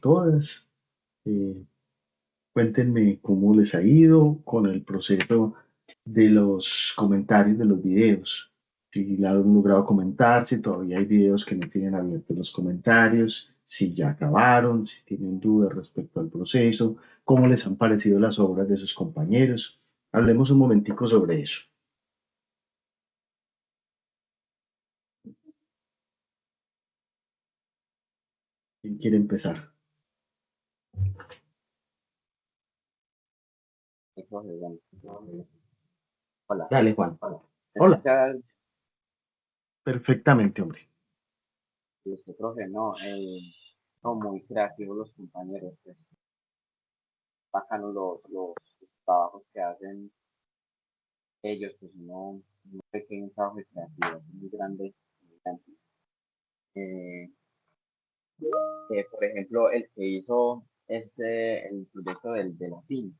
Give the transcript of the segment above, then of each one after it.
todas. Eh, Cuéntenme cómo les ha ido con el proceso de los comentarios de los videos. Si la han logrado comentar, si todavía hay videos que no tienen abiertos los comentarios, si ya acabaron, si tienen dudas respecto al proceso, cómo les han parecido las obras de sus compañeros. Hablemos un momentico sobre eso. ¿Quién quiere empezar? Jorge, bueno, hola. Dale, Juan. ¿Me Hola. escuchas? Perfectamente, hombre. Este profe, no, son muy creativos los compañeros, pues, bacanos los trabajos que hacen ellos, pues uno ve que hay un trabajo de creatividad muy grande, muy grande. Eh, por ejemplo, el que hizo el proyecto de latín,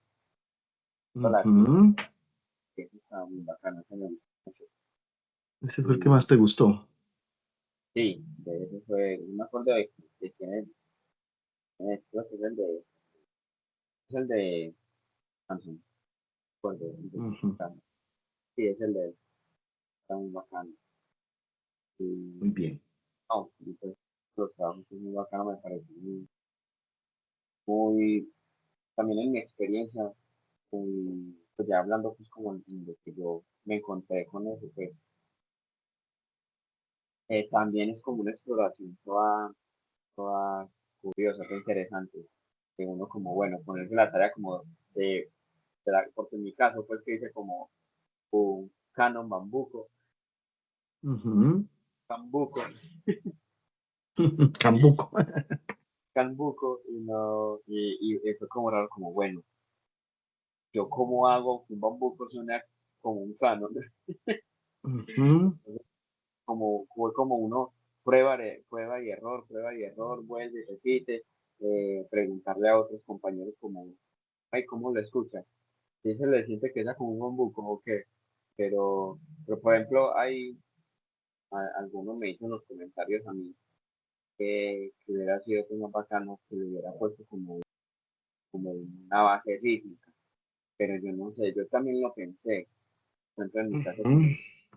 latín, Ujú. que eso está muy bacano, se me gustó mucho. Ese fue el que Y más te gustó. sí, de eso fue, no me acuerdo de quién creo que es el de Samsung. Pues Ujú. sí, es el de está muy bacano. Muy Y bien. no, y pues, los trabajos es muy bacano, me parece muy, también en mi experiencia, pues ya hablando pues como en lo que yo me encontré con eso, pues también es como una exploración toda curiosa, toda interesante, que uno como, bueno, ponerse la tarea como porque en mi caso pues que hice como un canon Ujú. bambuco, Cambuco. Calbuco y no, y fue como raro, como bueno, yo cómo hago que un bambuco suene como un canon, Ujú. fue como uno prueba y error, vuelve, repite, preguntarle a otros compañeros como, ay, ¿cómo lo escuchan? Si se le siente que es como un bambuco o qué, pero por ejemplo, algunos me dicen en los comentarios a mí que hubiera sido pues, más bacano que le hubiera puesto como una base rítmica, pero yo no sé, yo también lo pensé, tanto en mi caso Ujú. como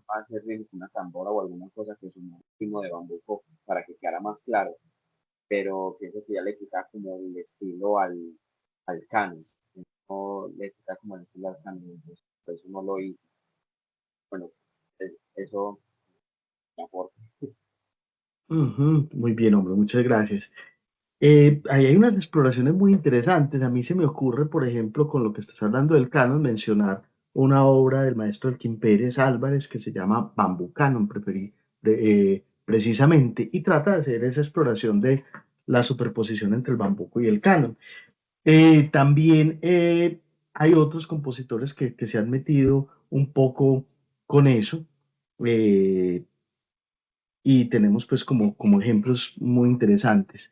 hacer una tambora o alguna cosa que sonara último de bambuco para que quedara más claro, pero pienso que ya le quita como el estilo al canon, no le quita como el estilo al canon, entonces por eso no lo hice. Bueno, eso me aporta. Ujú. Muy bien, hombre, muchas gracias. Ahí hay unas exploraciones muy interesantes. A mí se me ocurre, por ejemplo, con lo que estás hablando del canon, mencionar una obra del maestro Elkin Pérez Álvarez que se llama Bambú Canon, precisamente, y trata de hacer esa exploración de la superposición entre el bambuco y el canon. También hay otros compositores que se han metido un poco con eso. eh, y tenemos pues como ejemplos muy interesantes.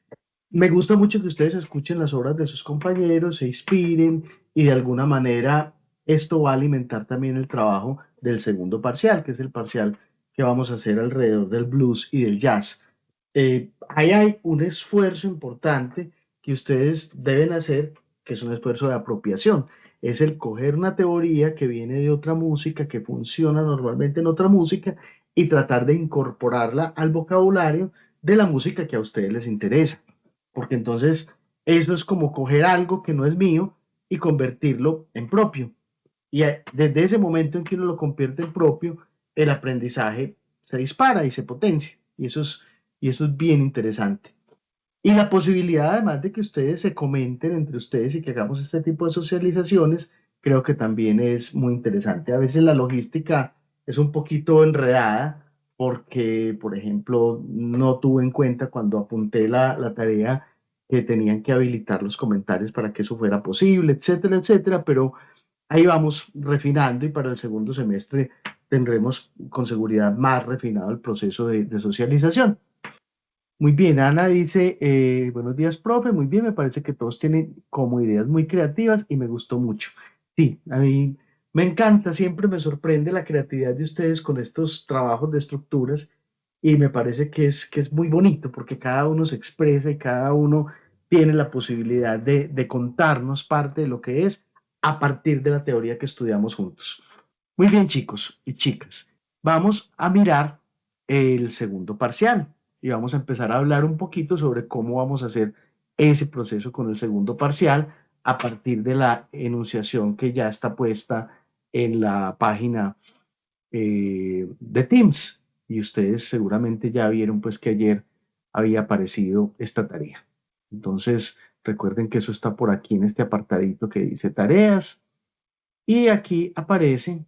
Me gusta mucho que ustedes escuchen las obras de sus compañeros, se inspiren y de alguna manera esto va a alimentar también el trabajo del segundo parcial, que es el parcial que vamos a hacer alrededor del blues y del jazz. Ahí hay un esfuerzo importante que ustedes deben hacer, que es un esfuerzo de apropiación. Es el coger una teoría que viene de otra música, que funciona normalmente en otra música, y tratar de incorporarla al vocabulario de la música que a ustedes les interesa. Porque entonces eso es como coger algo que no es mío y convertirlo en propio. Y desde ese momento en que uno lo convierte en propio, el aprendizaje se dispara y se potencia. Y eso es bien interesante. Y la posibilidad, además de que ustedes se comenten entre ustedes y que hagamos este tipo de socializaciones, creo que también es muy interesante. A veces la logística es un poquito enredada porque, por ejemplo, no tuve en cuenta cuando apunté la tarea que tenían que habilitar los comentarios para que eso fuera posible, etcétera, etcétera, pero ahí vamos refinando y para el segundo semestre tendremos con seguridad más refinado el proceso de socialización. Muy bien, Ana dice, buenos días, profe, muy bien, me parece que todos tienen como ideas muy creativas y me gustó mucho. Sí, a mí me encanta, siempre me sorprende la creatividad de ustedes con estos trabajos de estructuras y me parece que es muy bonito porque cada uno se expresa y cada uno tiene la posibilidad de contarnos parte de lo que es a partir de la teoría que estudiamos juntos. Muy bien, chicos y chicas, vamos a mirar el segundo parcial y vamos a empezar a hablar un poquito sobre cómo vamos a hacer ese proceso con el segundo parcial a partir de la enunciación que ya está puesta en la página de Teams. Y ustedes seguramente ya vieron pues que ayer había aparecido esta tarea. Entonces, recuerden que eso está por aquí en este apartadito que dice tareas. Y aquí aparece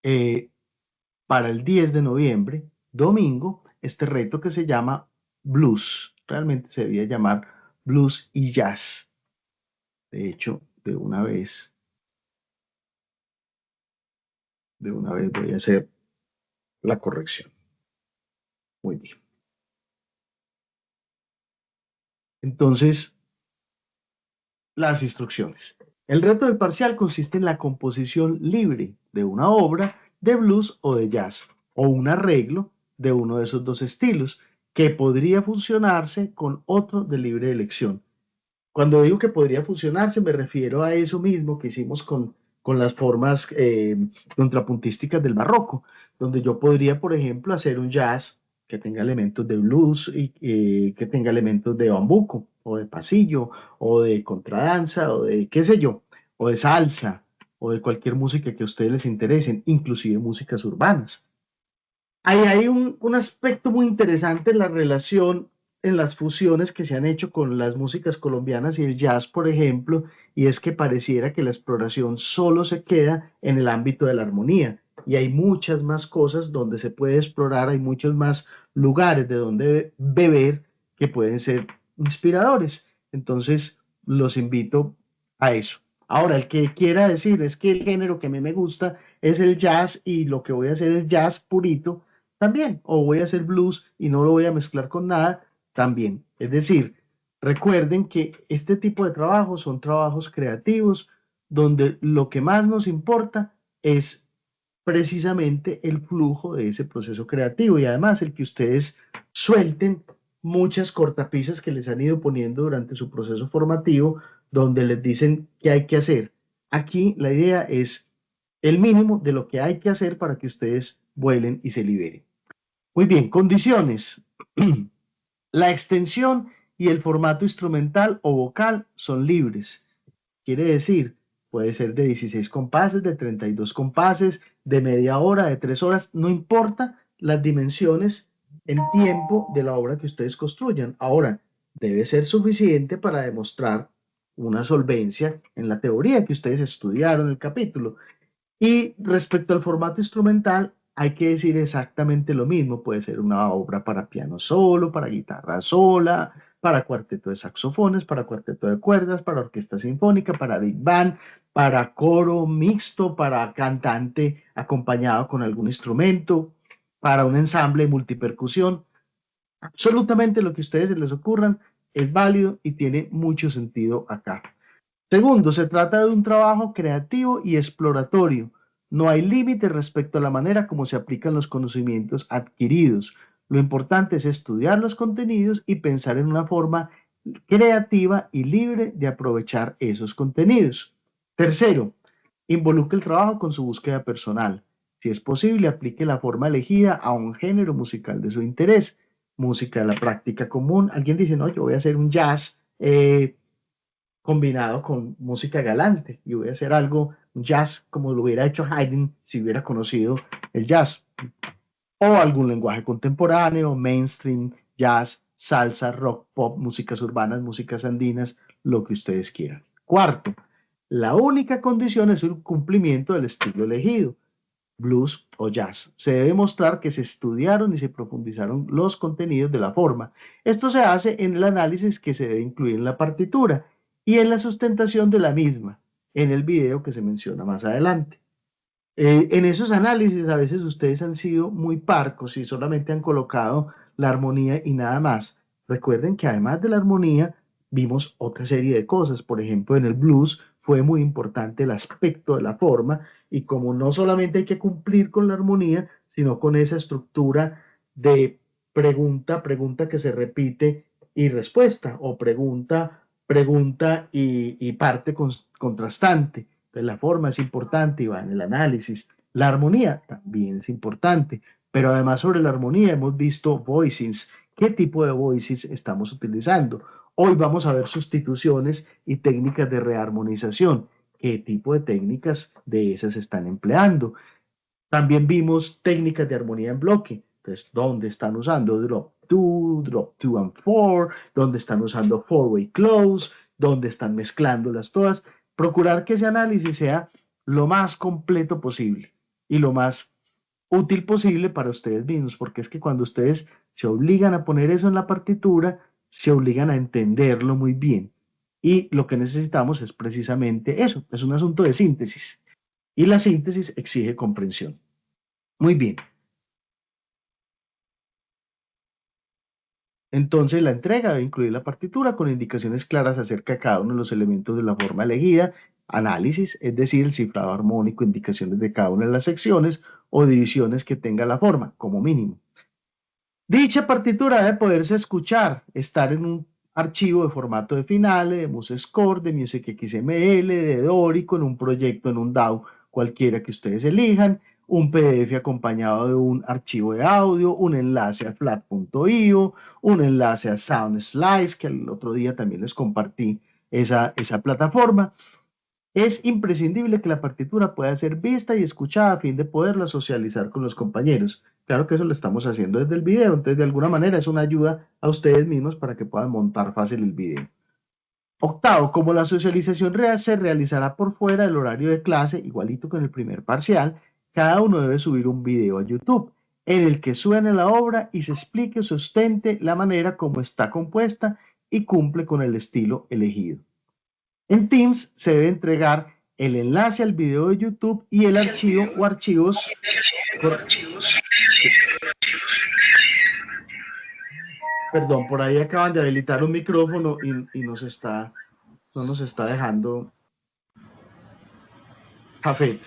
eh, para el 10 de noviembre, domingo, este reto que se llama blues. Realmente se debía llamar blues y jazz. De hecho, de una vez voy a hacer la corrección. Muy bien. Entonces, las instrucciones. El reto del parcial consiste en la composición libre de una obra de blues o de jazz, o un arreglo de uno de esos dos estilos, que podría funcionarse con otro de libre elección. Cuando digo que podría funcionarse, me refiero a eso mismo que hicimos con las formas contrapuntísticas del barroco, donde yo podría, por ejemplo, hacer un jazz que tenga elementos de blues y que tenga elementos de bambuco, o de pasillo, o de contradanza, o de qué sé yo, o de salsa, o de cualquier música que a ustedes les interesen, inclusive músicas urbanas. Ahí hay un aspecto muy interesante en la relación, en las fusiones que se han hecho con las músicas colombianas y el jazz, por ejemplo, y es que pareciera que la exploración solo se queda en el ámbito de la armonía. Y hay muchas más cosas donde se puede explorar, hay muchos más lugares de donde beber que pueden ser inspiradores. Entonces, los invito a eso. Ahora, el que quiera decir es que el género que a mí me gusta es el jazz y lo que voy a hacer es jazz purito, también, o voy a hacer blues y no lo voy a mezclar con nada, también. Es decir, recuerden que este tipo de trabajos son trabajos creativos donde lo que más nos importa es precisamente el flujo de ese proceso creativo y además el que ustedes suelten muchas cortapisas que les han ido poniendo durante su proceso formativo donde les dicen qué hay que hacer. Aquí la idea es el mínimo de lo que hay que hacer para que ustedes vuelen y se liberen. Muy bien, condiciones. La extensión y el formato instrumental o vocal son libres. Quiere decir, puede ser de 16 compases, de 32 compases, de media hora, de 3 horas, no importa las dimensiones en tiempo de la obra que ustedes construyan. Ahora, debe ser suficiente para demostrar una solvencia en la teoría que ustedes estudiaron en el capítulo. Y respecto al formato instrumental, hay que decir exactamente lo mismo. Puede ser una obra para piano solo, para guitarra sola, para cuarteto de saxofones, para cuarteto de cuerdas, para orquesta sinfónica, para big band, para coro mixto, para cantante acompañado con algún instrumento, para un ensamble multipercusión. Absolutamente lo que a ustedes se les ocurran es válido y tiene mucho sentido acá. Segundo, se trata de un trabajo creativo y exploratorio. No hay límite respecto a la manera como se aplican los conocimientos adquiridos. Lo importante es estudiar los contenidos y pensar en una forma creativa y libre de aprovechar esos contenidos. Tercero, involucre el trabajo con su búsqueda personal. Si es posible, aplique la forma elegida a un género musical de su interés. Música de la práctica común. Alguien dice, no, yo voy a hacer un jazz combinado con música galante y voy a hacer algo, un jazz, como lo hubiera hecho Haydn si hubiera conocido el jazz, o algún lenguaje contemporáneo, mainstream, jazz, salsa, rock, pop, músicas urbanas, músicas andinas, lo que ustedes quieran. Cuarto, la única condición es el cumplimiento del estilo elegido, blues o jazz. Se debe mostrar que se estudiaron y se profundizaron los contenidos de la forma. Esto se hace en el análisis que se debe incluir en la partitura y en la sustentación de la misma, en el video que se menciona más adelante. En esos análisis a veces ustedes han sido muy parcos y solamente han colocado la armonía y nada más. Recuerden que además de la armonía vimos otra serie de cosas. Por ejemplo, en el blues fue muy importante el aspecto de la forma y como no solamente hay que cumplir con la armonía, sino con esa estructura de pregunta, pregunta que se repite y respuesta, o pregunta y parte contrastante. Entonces la forma es importante y va en el análisis. La armonía también es importante, pero además sobre la armonía hemos visto voicings. ¿Qué tipo de voicings estamos utilizando? Hoy vamos a ver sustituciones y técnicas de rearmonización. ¿Qué tipo de técnicas de esas están empleando? También vimos técnicas de armonía en bloque. Entonces, ¿dónde están usando drop 2 and 4? ¿Dónde están usando four-way close? ¿Dónde están mezclándolas todas? Procurar que ese análisis sea lo más completo posible y lo más útil posible para ustedes mismos, porque es que cuando ustedes se obligan a poner eso en la partitura, se obligan a entenderlo muy bien. Y lo que necesitamos es precisamente eso, es un asunto de síntesis. Y la síntesis exige comprensión. Muy bien. Entonces la entrega debe incluir la partitura con indicaciones claras acerca de cada uno de los elementos de la forma elegida, análisis, es decir, el cifrado armónico, indicaciones de cada una de las secciones o divisiones que tenga la forma, como mínimo. Dicha partitura debe poderse escuchar, estar en un archivo de formato de finales, de MuseScore, de Music XML, de Dorico, en un proyecto, en un DAW, cualquiera que ustedes elijan, un PDF acompañado de un archivo de audio, un enlace a flat.io, un enlace a SoundSlice, que el otro día también les compartí esa plataforma. Es imprescindible que la partitura pueda ser vista y escuchada a fin de poderla socializar con los compañeros. Claro que eso lo estamos haciendo desde el video, entonces de alguna manera es una ayuda a ustedes mismos para que puedan montar fácil el video. Octavo, como la socialización se realizará por fuera del horario de clase, igualito que en el primer parcial, cada uno debe subir un video a YouTube en el que suene la obra y se explique o sustente la manera como está compuesta y cumple con el estilo elegido. En Teams se debe entregar el enlace al video de YouTube y el archivo o archivos. Perdón, por ahí acaban de habilitar un micrófono y no nos está dejando. Jafet,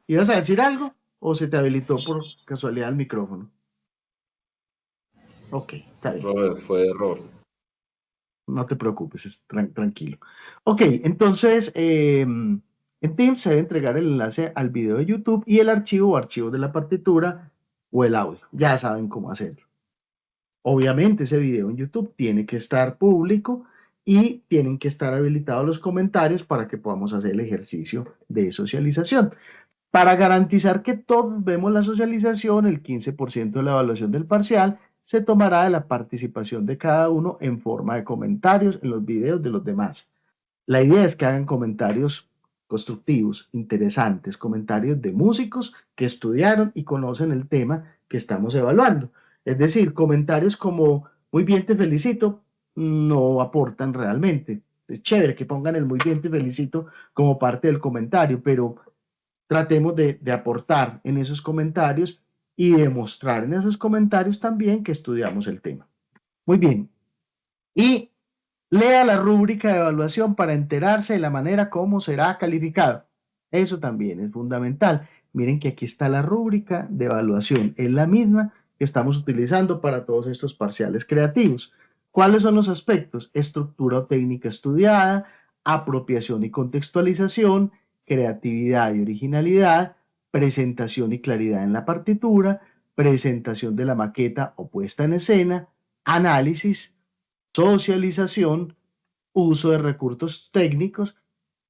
¿ibas a decir algo o se te habilitó por casualidad el micrófono? Ok, está bien. Robert, fue error. No te preocupes, tranquilo. Ok, entonces en Teams se debe entregar el enlace al video de YouTube y el archivo o archivo de la partitura o el audio. Ya saben cómo hacerlo. Obviamente ese video en YouTube tiene que estar público y tienen que estar habilitados los comentarios para que podamos hacer el ejercicio de socialización. Para garantizar que todos vemos la socialización, el 15% de la evaluación del parcial se tomará de la participación de cada uno en forma de comentarios en los videos de los demás. La idea es que hagan comentarios constructivos, interesantes, comentarios de músicos que estudiaron y conocen el tema que estamos evaluando. Es decir, comentarios como, muy bien, te felicito, no aportan realmente. Es chévere que pongan el muy bien, te felicito como parte del comentario, pero tratemos de aportar en esos comentarios y demostrar en esos comentarios también que estudiamos el tema. Muy bien. Y lea la rúbrica de evaluación para enterarse de la manera como será calificado. Eso también es fundamental. Miren que aquí está la rúbrica de evaluación. Es la misma que estamos utilizando para todos estos parciales creativos. ¿Cuáles son los aspectos? Estructura o técnica estudiada, apropiación y contextualización, creatividad y originalidad, presentación y claridad en la partitura, presentación de la maqueta o puesta en escena, análisis, socialización, uso de recursos técnicos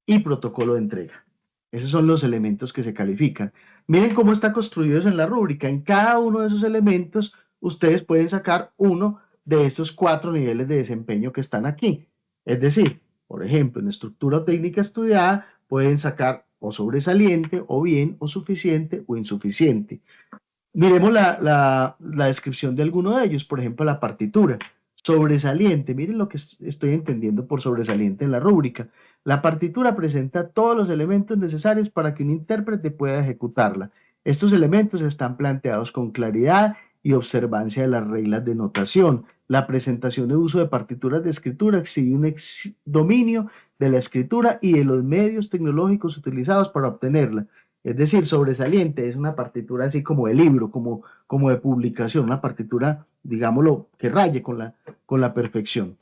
y protocolo de entrega. Esos son los elementos que se califican. Miren cómo está construido eso en la rúbrica. En cada uno de esos elementos, ustedes pueden sacar uno de estos 4 niveles de desempeño que están aquí. Es decir, por ejemplo, en estructura o técnica estudiada, pueden sacar o sobresaliente, o bien, o suficiente, o insuficiente. Miremos la descripción de alguno de ellos, por ejemplo, la partitura. Sobresaliente, miren lo que estoy entendiendo por sobresaliente en la rúbrica. La partitura presenta todos los elementos necesarios para que un intérprete pueda ejecutarla. Estos elementos están planteados con claridad y observancia de las reglas de notación. La presentación de uso de partituras de escritura exige un dominio de la escritura y de los medios tecnológicos utilizados para obtenerla. Es decir, sobresaliente es una partitura así como de libro, como de publicación, una partitura, digámoslo, que raye con la perfección.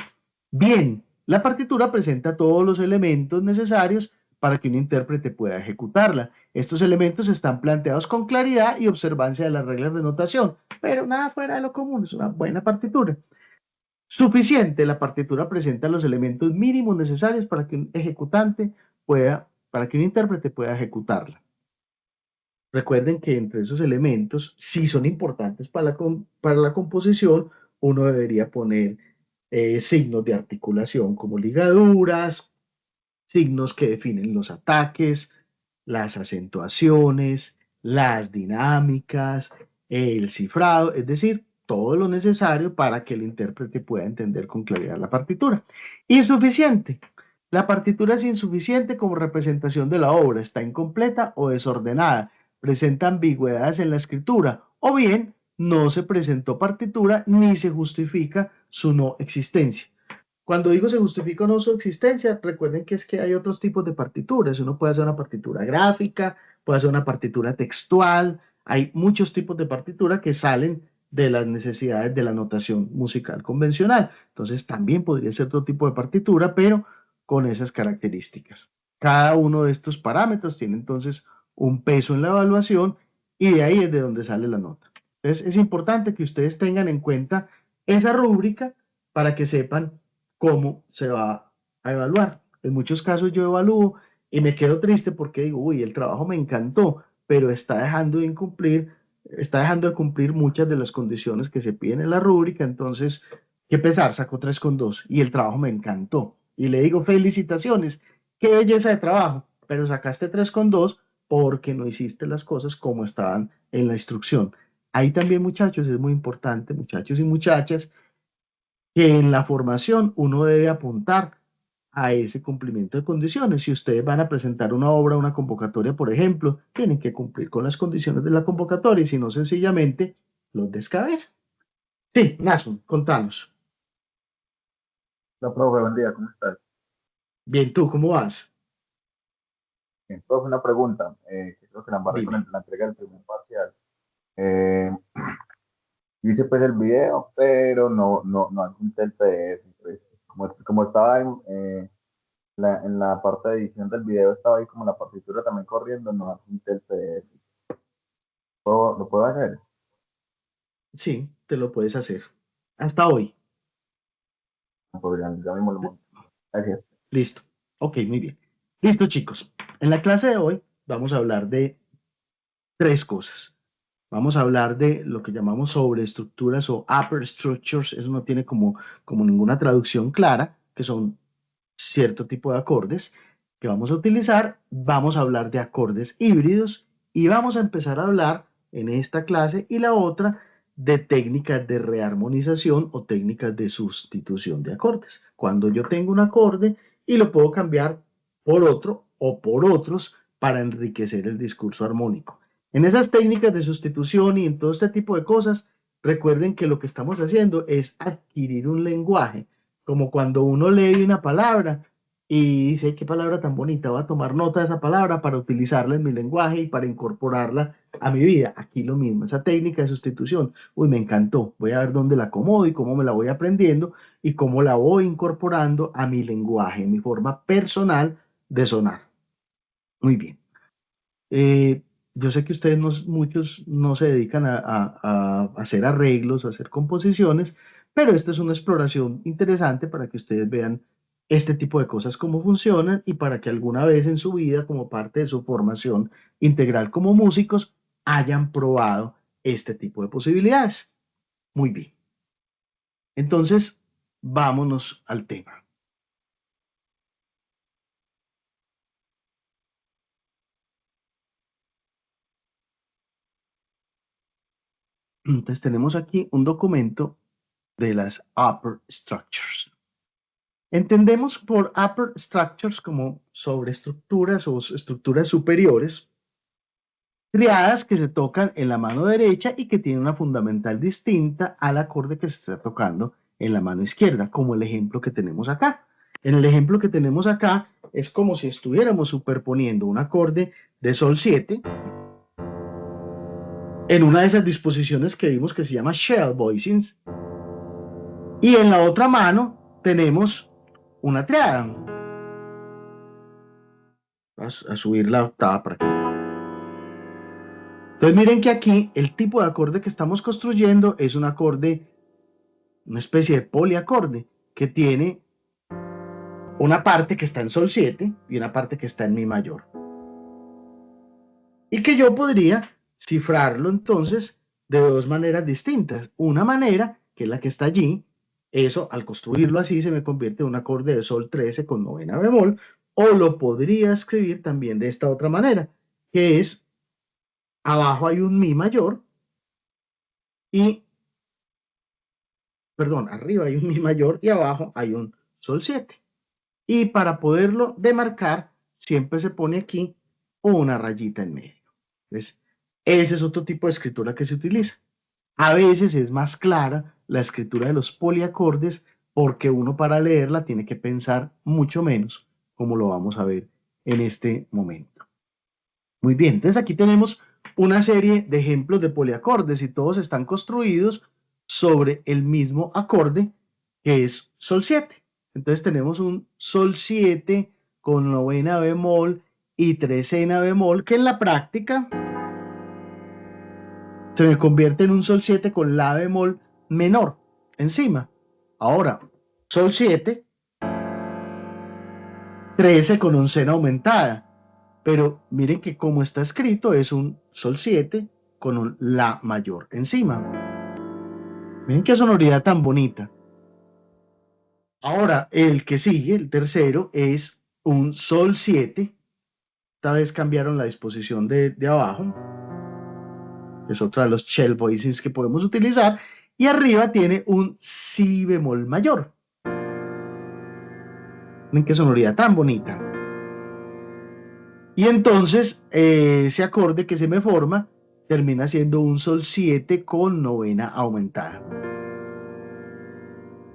Bien, la partitura presenta todos los elementos necesarios para que un intérprete pueda ejecutarla. Estos elementos están planteados con claridad y observancia de las reglas de notación, pero nada fuera de lo común, es una buena partitura. Suficiente, la partitura presenta los elementos mínimos necesarios para que un ejecutante pueda, para que un intérprete pueda ejecutarla. Recuerden que entre esos elementos, si son importantes para la composición, uno debería poner signos de articulación como ligaduras, signos que definen los ataques, las acentuaciones, las dinámicas, el cifrado, es decir, todo lo necesario para que el intérprete pueda entender con claridad la partitura. Insuficiente. La partitura es insuficiente como representación de la obra, está incompleta o desordenada, presenta ambigüedades en la escritura, o bien no se presentó partitura ni se justifica su no existencia. Cuando digo se justifica o no su existencia, recuerden que es que hay otros tipos de partituras. Uno puede hacer una partitura gráfica, puede hacer una partitura textual. Hay muchos tipos de partitura que salen de las necesidades de la notación musical convencional. Entonces también podría ser otro tipo de partitura, pero con esas características. Cada uno de estos parámetros tiene entonces un peso en la evaluación y de ahí es de donde sale la nota. Entonces es importante que ustedes tengan en cuenta esa rúbrica para que sepan cómo se va a evaluar. En muchos casos yo evalúo y me quedo triste porque digo, uy, el trabajo me encantó, pero está dejando de cumplir muchas de las condiciones que se piden en la rúbrica, entonces, qué pesar, sacó 3,2 y el trabajo me encantó. Y le digo, felicitaciones, qué belleza de trabajo, pero sacaste 3,2 porque no hiciste las cosas como estaban en la instrucción. Ahí también, muchachos, es muy importante, muchachos y muchachas, que en la formación uno debe apuntar a ese cumplimiento de condiciones. Si ustedes van a presentar una obra, una convocatoria, por ejemplo, tienen que cumplir con las condiciones de la convocatoria y si no, sencillamente los descabezan. Sí, Nason, contanos. La profe, buen día, ¿cómo estás? Bien, ¿tú cómo vas? Bien, profe, una pregunta, que creo que la embarré con Dime. la entrega del primer parcial. Eh, Hice pues el video, pero no adjunté el PDF. Entonces, como estaba en la parte de edición del video, estaba ahí como la partitura también corriendo, no adjunté el PDF. ¿Lo puedo hacer? Sí, te lo puedes hacer. Hasta hoy. No podría, ya mismo lo monto. Gracias. Listo. Ok, muy bien. Listo, chicos. En la clase de hoy vamos a hablar de tres cosas. Vamos a hablar de lo que llamamos sobreestructuras o upper structures. Eso no tiene como ninguna traducción clara, que son cierto tipo de acordes que vamos a utilizar. Vamos a hablar de acordes híbridos y vamos a empezar a hablar en esta clase y la otra de técnicas de rearmonización o técnicas de sustitución de acordes. Cuando yo tengo un acorde y lo puedo cambiar por otro o por otros para enriquecer el discurso armónico. En esas técnicas de sustitución y en todo este tipo de cosas, recuerden que lo que estamos haciendo es adquirir un lenguaje, como cuando uno lee una palabra y dice, qué palabra tan bonita, voy a tomar nota de esa palabra para utilizarla en mi lenguaje y para incorporarla a mi vida. Aquí lo mismo, esa técnica de sustitución, uy, me encantó, voy a ver dónde la acomodo y cómo me la voy aprendiendo y cómo la voy incorporando a mi lenguaje, mi forma personal de sonar. Muy bien. Eh, yo sé que ustedes muchos no se dedican a hacer arreglos, a hacer composiciones, pero esta es una exploración interesante para que ustedes vean este tipo de cosas, cómo funcionan y para que alguna vez en su vida, como parte de su formación integral como músicos, hayan probado este tipo de posibilidades. Muy bien. Entonces, vámonos al tema. Entonces, tenemos aquí un documento de las upper structures. Entendemos por upper structures como sobreestructuras o estructuras superiores, triadas que se tocan en la mano derecha y que tienen una fundamental distinta al acorde que se está tocando en la mano izquierda, como el ejemplo que tenemos acá. En el ejemplo que tenemos acá, es como si estuviéramos superponiendo un acorde de Sol 7 en una de esas disposiciones que vimos que se llama shell voicings, y en la otra mano tenemos una triada. A subir la octava para aquí. Entonces miren que aquí el tipo de acorde que estamos construyendo es un acorde, una especie de poliacorde, que tiene una parte que está en Sol 7 y una parte que está en Mi mayor. Y que yo podría cifrarlo entonces de dos maneras distintas. Una manera, que es la que está allí, eso al construirlo así se me convierte en un acorde de Sol 13 con novena bemol, o lo podría escribir también de esta otra manera, que es abajo hay un Mi mayor y, perdón, arriba hay un Mi mayor y abajo hay un Sol 7. Y para poderlo demarcar, siempre se pone aquí una rayita en medio. Entonces, ese es otro tipo de escritura que se utiliza. A veces es más clara la escritura de los poliacordes porque uno para leerla tiene que pensar mucho menos, como lo vamos a ver en este momento. Muy bien, entonces aquí tenemos una serie de ejemplos de poliacordes y todos están construidos sobre el mismo acorde que es Sol 7. Entonces tenemos un Sol 7 con novena bemol y trecena bemol, que en la práctica se me convierte en un Sol 7 con La bemol menor encima. Ahora, Sol 7, 13 con oncena aumentada. Pero miren que como está escrito es un Sol 7 con un La mayor encima. Miren qué sonoridad tan bonita. Ahora, el que sigue, el tercero, es un Sol 7. Esta vez cambiaron la disposición de abajo. Es otra de los shell voicings que podemos utilizar. Y arriba tiene un Si bemol mayor. Miren qué sonoridad tan bonita. Y entonces, ese acorde que se me forma termina siendo un Sol 7 con novena aumentada.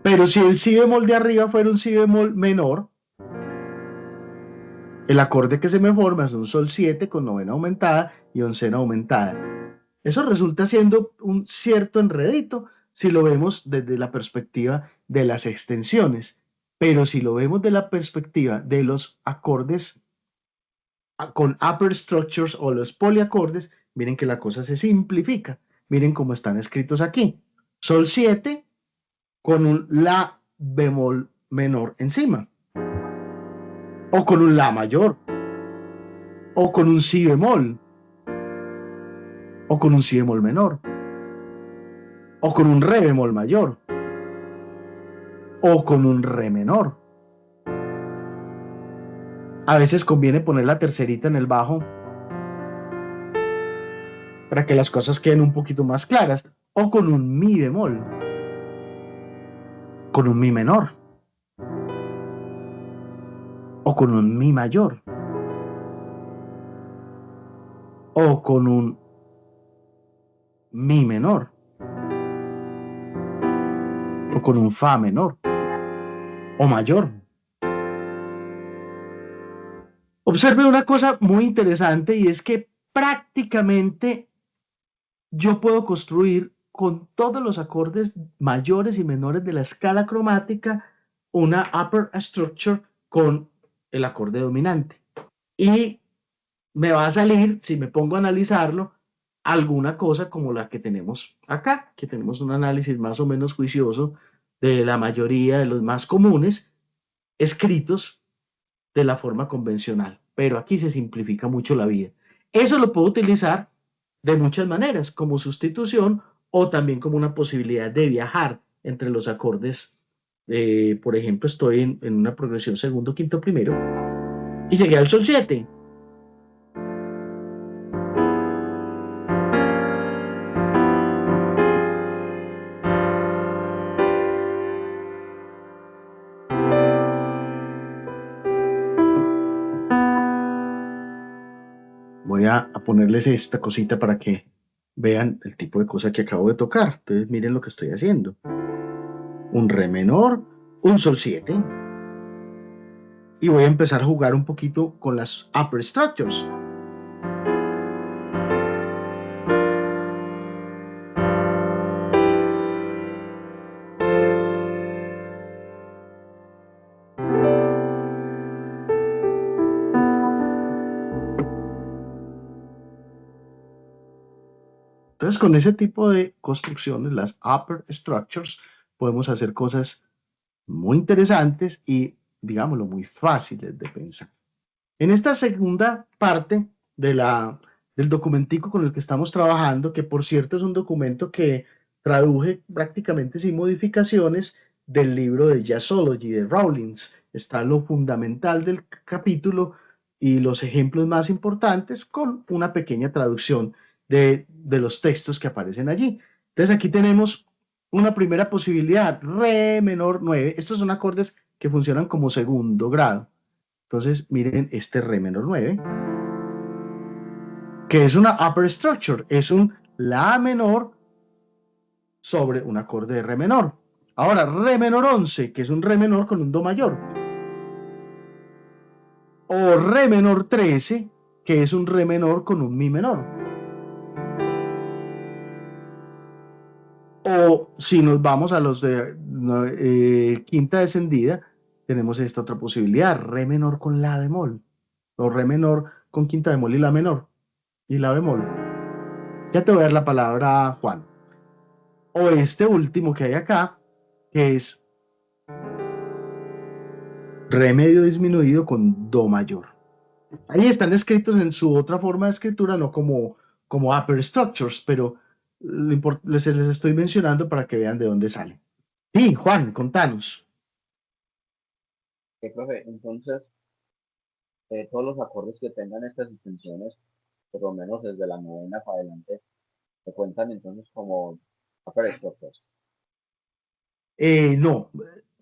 Pero si el Si bemol de arriba fuera un Si bemol menor, el acorde que se me forma es un Sol 7 con novena aumentada y oncena aumentada. Eso resulta siendo un cierto enredito si lo vemos desde la perspectiva de las extensiones. Pero si lo vemos de la perspectiva de los acordes con upper structures o los poliacordes, miren que la cosa se simplifica. Miren cómo están escritos aquí. Sol 7 con un La bemol menor encima. O con un La mayor. O con un Si bemol. O con un Si bemol menor. O con un Re bemol mayor. O con un Re menor. A veces conviene poner la tercerita en el bajo para que las cosas queden un poquito más claras. O con un Mi bemol. Con un Mi menor. O con un Mi mayor. O con un Mi menor. O con un Fa menor. O mayor. Observe una cosa muy interesante y es que prácticamente yo puedo construir con todos los acordes mayores y menores de la escala cromática una upper structure con el acorde dominante. Y me va a salir, si me pongo a analizarlo, alguna cosa como la que tenemos acá, que tenemos un análisis más o menos juicioso de la mayoría de los más comunes escritos de la forma convencional. Pero aquí se simplifica mucho la vida. Eso lo puedo utilizar de muchas maneras, como sustitución o también como una posibilidad de viajar entre los acordes. Por ejemplo, estoy en una progresión segundo, quinto, primero y llegué al Sol 7. Voy a ponerles esta cosita para que vean el tipo de cosa que acabo de tocar. Entonces miren lo que estoy haciendo. Un Re menor, un Sol 7. y voy a empezar a jugar un poquito con las upper structures. Entonces, con ese tipo de construcciones, las upper structures, podemos hacer cosas muy interesantes y, digámoslo, muy fáciles de pensar. En esta segunda parte del documentico con el que estamos trabajando, que por cierto es un documento que traduje prácticamente sin modificaciones del libro de Jazzology de Rawlings, está lo fundamental del capítulo y los ejemplos más importantes con una pequeña traducción de los textos que aparecen allí. Entonces aquí tenemos una primera posibilidad, re menor 9. Estos son acordes que funcionan como segundo grado. Entonces, miren este re menor 9, que es una upper structure, es un la menor sobre un acorde de re menor. Ahora, re menor 11, que es un re menor con un do mayor. O re menor 13, que es un re menor con un mi menor. O si nos vamos a los de quinta descendida, tenemos esta otra posibilidad, re menor con la bemol, o re menor con quinta bemol y la menor, y la bemol. Ya te voy a dar la palabra, Juan. O este último que hay acá, que es re medio disminuido con do mayor. Ahí están escritos en su otra forma de escritura, no como upper structures, pero les estoy mencionando para que vean de dónde salen. Sí, Juan, contanos. Profe, entonces, todos los acordes que tengan estas extensiones, por lo menos desde la novena para adelante, se cuentan entonces como upper structures. No,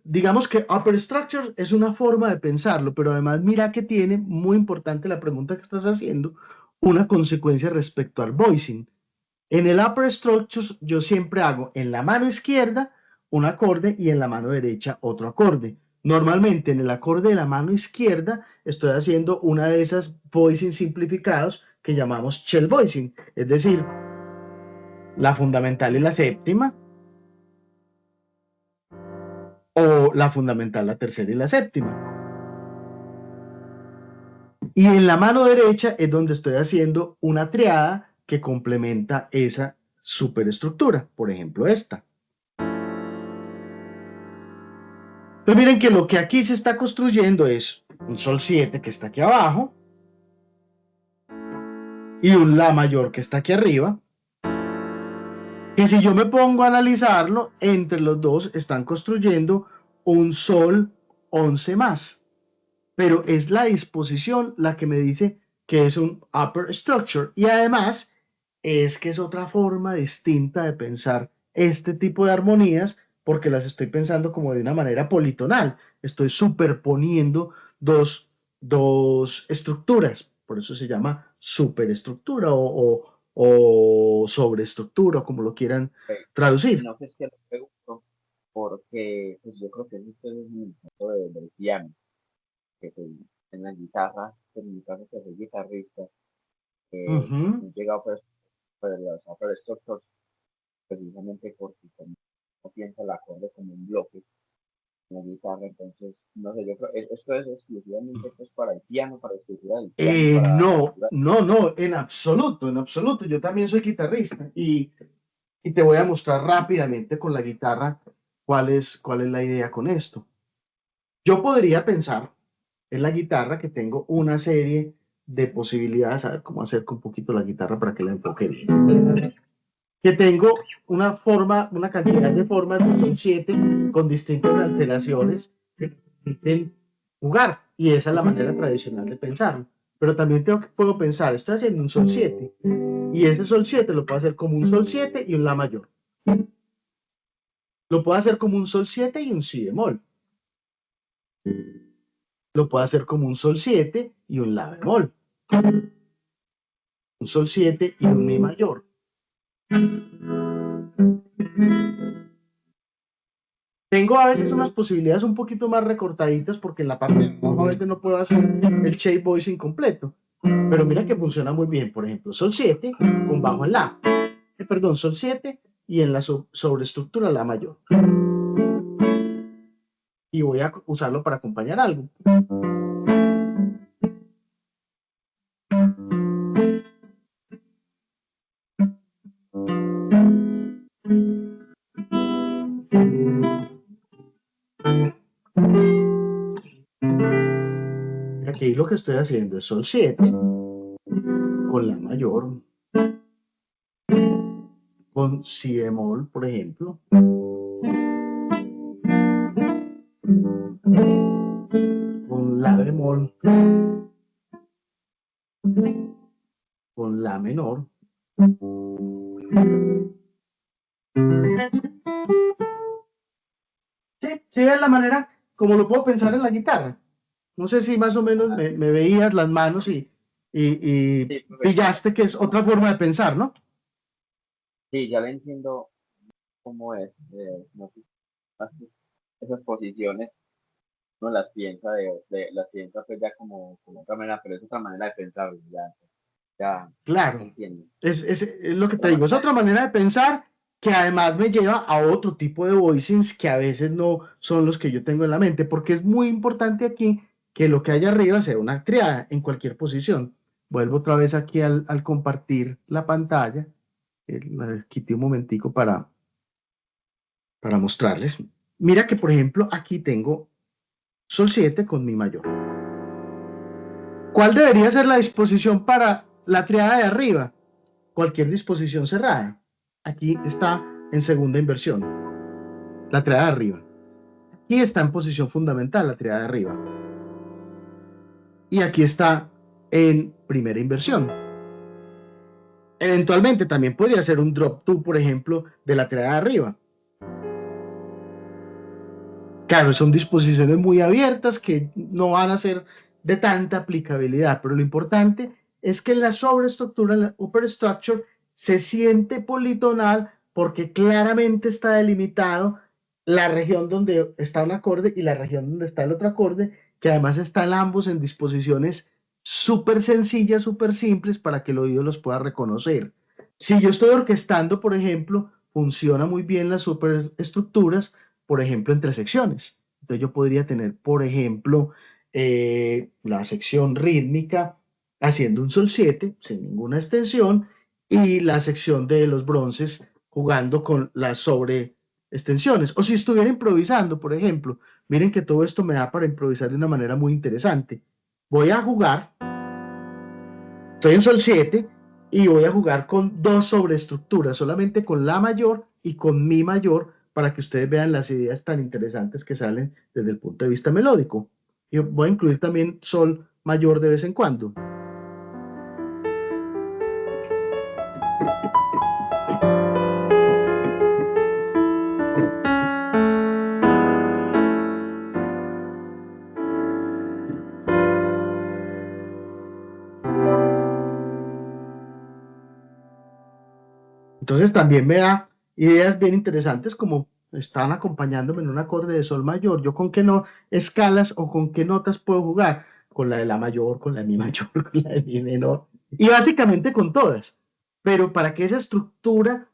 digamos que upper structure es una forma de pensarlo, pero además mira que tiene, muy importante la pregunta que estás haciendo, una consecuencia respecto al voicing. En el upper structure yo siempre hago en la mano izquierda un acorde y en la mano derecha otro acorde. Normalmente en el acorde de la mano izquierda estoy haciendo una de esas voicing simplificados que llamamos shell voicing, es decir, la fundamental y la séptima, o la fundamental, la tercera y la séptima. Y en la mano derecha es donde estoy haciendo una triada que complementa esa superestructura, por ejemplo esta. Entonces miren que lo que aquí se está construyendo es un sol 7 que está aquí abajo y un la mayor que está aquí arriba, que si yo me pongo a analizarlo, entre los dos están construyendo un sol 11 más. Pero es la disposición la que me dice que es un upper structure y además es que es otra forma distinta de pensar este tipo de armonías porque las estoy pensando como de una manera politonal, estoy superponiendo dos estructuras, por eso se llama superestructura o sobreestructura, como lo quieran traducir. No sé, es que lo pregunto porque pues, yo creo que esto es el caso del piano, que pues, en la guitarra, en mi caso que soy guitarrista, Ujú. he llegado pues, los upper structures precisamente porque como no piensa el acorde como un bloque en la guitarra, entonces, no sé, yo creo, esto es exclusivamente pues, para el piano, para la escritura del piano, para la No, escritura. no, no, en absoluto, en absoluto. Yo también soy guitarrista y te voy a mostrar rápidamente con la guitarra cuál es la idea con esto. Yo podría pensar en la guitarra que tengo una serie de posibilidades, a ver cómo acerco un poquito la guitarra para que la enfoque bien. Que tengo una forma, una cantidad de formas de son 7 con distintas alteraciones que permiten jugar. Y esa es la manera tradicional de pensarlo. Pero también puedo pensar, estoy haciendo un sol 7 y ese sol 7 lo puedo hacer como un sol 7 y un la mayor. Lo puedo hacer como un sol 7 y un si bemol. Lo puedo hacer como un sol 7 y un la bemol. Un sol 7 y un mi mayor. Tengo a veces unas posibilidades un poquito más recortaditas porque en la parte de abajo a veces no puedo hacer el shape voice incompleto. Pero mira que funciona muy bien. Por ejemplo, sol 7 con bajo en la. Perdón, sol 7 y en la sobreestructura la mayor. Y voy a usarlo para acompañar algo. Aquí lo que estoy haciendo es sol 7 con la mayor, con si bemol, por ejemplo, con la bemol, con la menor. Sí, sí, es la manera como lo puedo pensar en la guitarra. No sé si más o menos me veías las manos y Sí, profe. pillaste que es otra forma de pensar, ¿no? Sí, ya le entiendo cómo es. No sé, esas posiciones no las piensa las piensa pues ya como otra manera, pero es otra manera de pensar, ya Claro, entiendo. es lo que te Otra digo, es manera otra manera de pensar que además me lleva a otro tipo de voicings que a veces no son los que yo tengo en la mente, porque es muy importante aquí que lo que hay arriba sea una triada en cualquier posición. Vuelvo otra vez aquí al compartir la pantalla, la quité un momentico para mostrarles. Mira que, por ejemplo, aquí tengo sol 7 con mi mayor. ¿Cuál debería ser la disposición para la triada de arriba? Cualquier disposición cerrada. Aquí está en segunda inversión, la triada de arriba. Aquí está en posición fundamental, la triada de arriba. Y aquí está en primera inversión. Eventualmente también podría ser un drop 2, por ejemplo, de la triada de arriba. Claro, son disposiciones muy abiertas que no van a ser de tanta aplicabilidad, pero lo importante es que la sobreestructura, la upper structure, se siente politonal porque claramente está delimitado la región donde está un acorde y la región donde está el otro acorde, que además están ambos en disposiciones súper sencillas, súper simples para que el oído los pueda reconocer. Si yo estoy orquestando, por ejemplo, funciona muy bien las superestructuras, por ejemplo, entre secciones. Entonces yo podría tener, por ejemplo, la sección rítmica haciendo un sol 7 sin ninguna extensión y la sección de los bronces jugando con las sobreextensiones. O si estuviera improvisando, por ejemplo, miren que todo esto me da para improvisar de una manera muy interesante. Voy a jugar, estoy en sol 7 y voy a jugar con dos sobreestructuras, solamente con la mayor y con mi mayor, para que ustedes vean las ideas tan interesantes que salen desde el punto de vista melódico. Y voy a incluir también sol mayor de vez en cuando. Entonces también me da ideas bien interesantes como están acompañándome en un acorde de sol mayor. Yo con qué no escalas o con qué notas puedo jugar. Con la de la mayor, con la de mi mayor, con la de mi menor. Y básicamente con todas. Pero para que esa estructura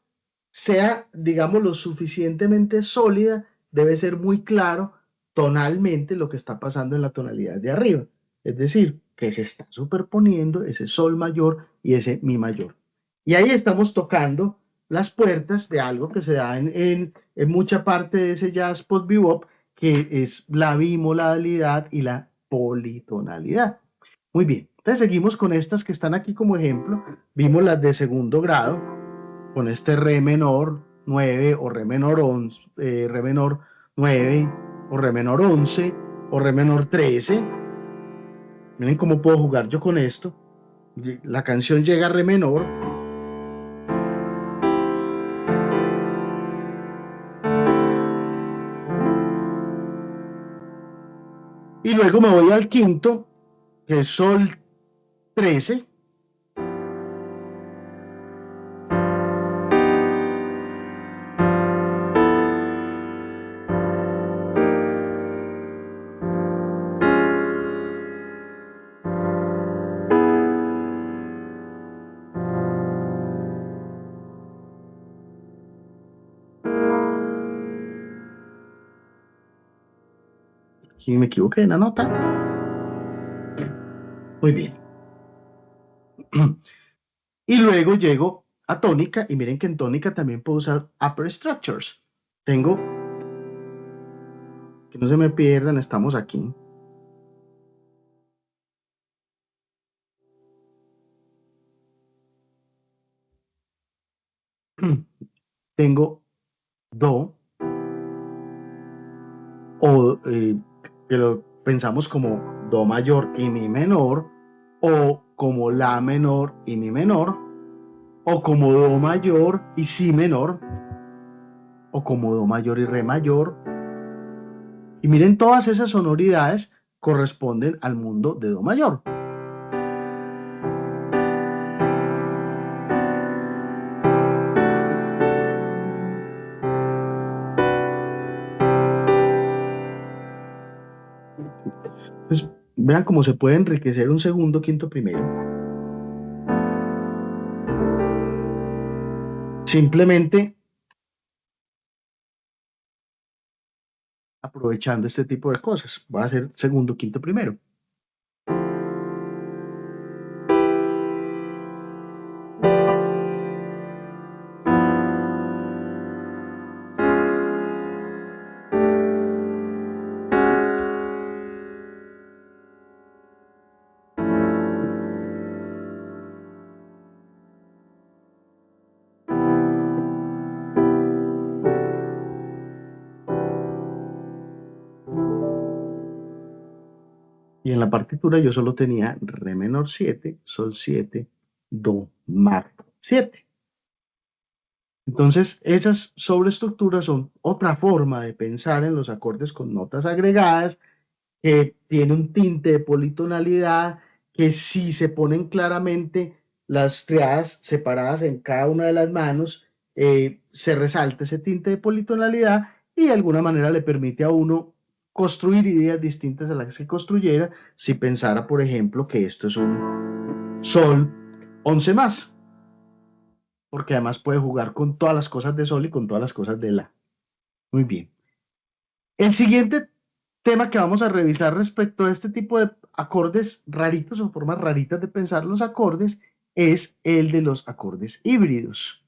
sea, digamos, lo suficientemente sólida, debe ser muy claro tonalmente lo que está pasando en la tonalidad de arriba. Es decir, que se está superponiendo ese sol mayor y ese mi mayor. Y ahí estamos tocando las puertas de algo que se da en mucha parte de ese jazz post-bebop, que es la bimodalidad y la politonalidad. Muy bien, entonces seguimos con estas que están aquí como ejemplo. Vimos las de segundo grado, con este re menor 9 o re menor 11, re menor 9 o re menor 11 o re menor 13. Miren cómo puedo jugar yo con esto. La canción llega a re menor. Y luego me voy al quinto, que es sol 13. Aquí me equivoqué en la nota. Muy bien. Y luego llego a tónica, y miren que en tónica también puedo usar upper structures. Tengo, que no se me pierdan, estamos aquí. Tengo do, o que lo pensamos como do mayor y mi menor, o como la menor y mi menor, o como do mayor y si menor, o como do mayor y re mayor. Y miren, todas esas sonoridades corresponden al mundo de do mayor. Pues vean cómo se puede enriquecer un segundo, quinto, primero. Simplemente aprovechando este tipo de cosas. Voy a hacer segundo, quinto, primero. Y en la partitura yo solo tenía re menor 7, sol 7, do, mar 7. Entonces, esas sobreestructuras son otra forma de pensar en los acordes con notas agregadas, que tiene un tinte de politonalidad, que si se ponen claramente las triadas separadas en cada una de las manos, se resalta ese tinte de politonalidad y de alguna manera le permite a uno construir ideas distintas a las que construyera si pensara, por ejemplo, que esto es un sol 11 más, porque además puede jugar con todas las cosas de sol y con todas las cosas de la. Muy bien. El siguiente tema que vamos a revisar respecto a este tipo de acordes raritos o formas raritas de pensar los acordes es el de los acordes híbridos.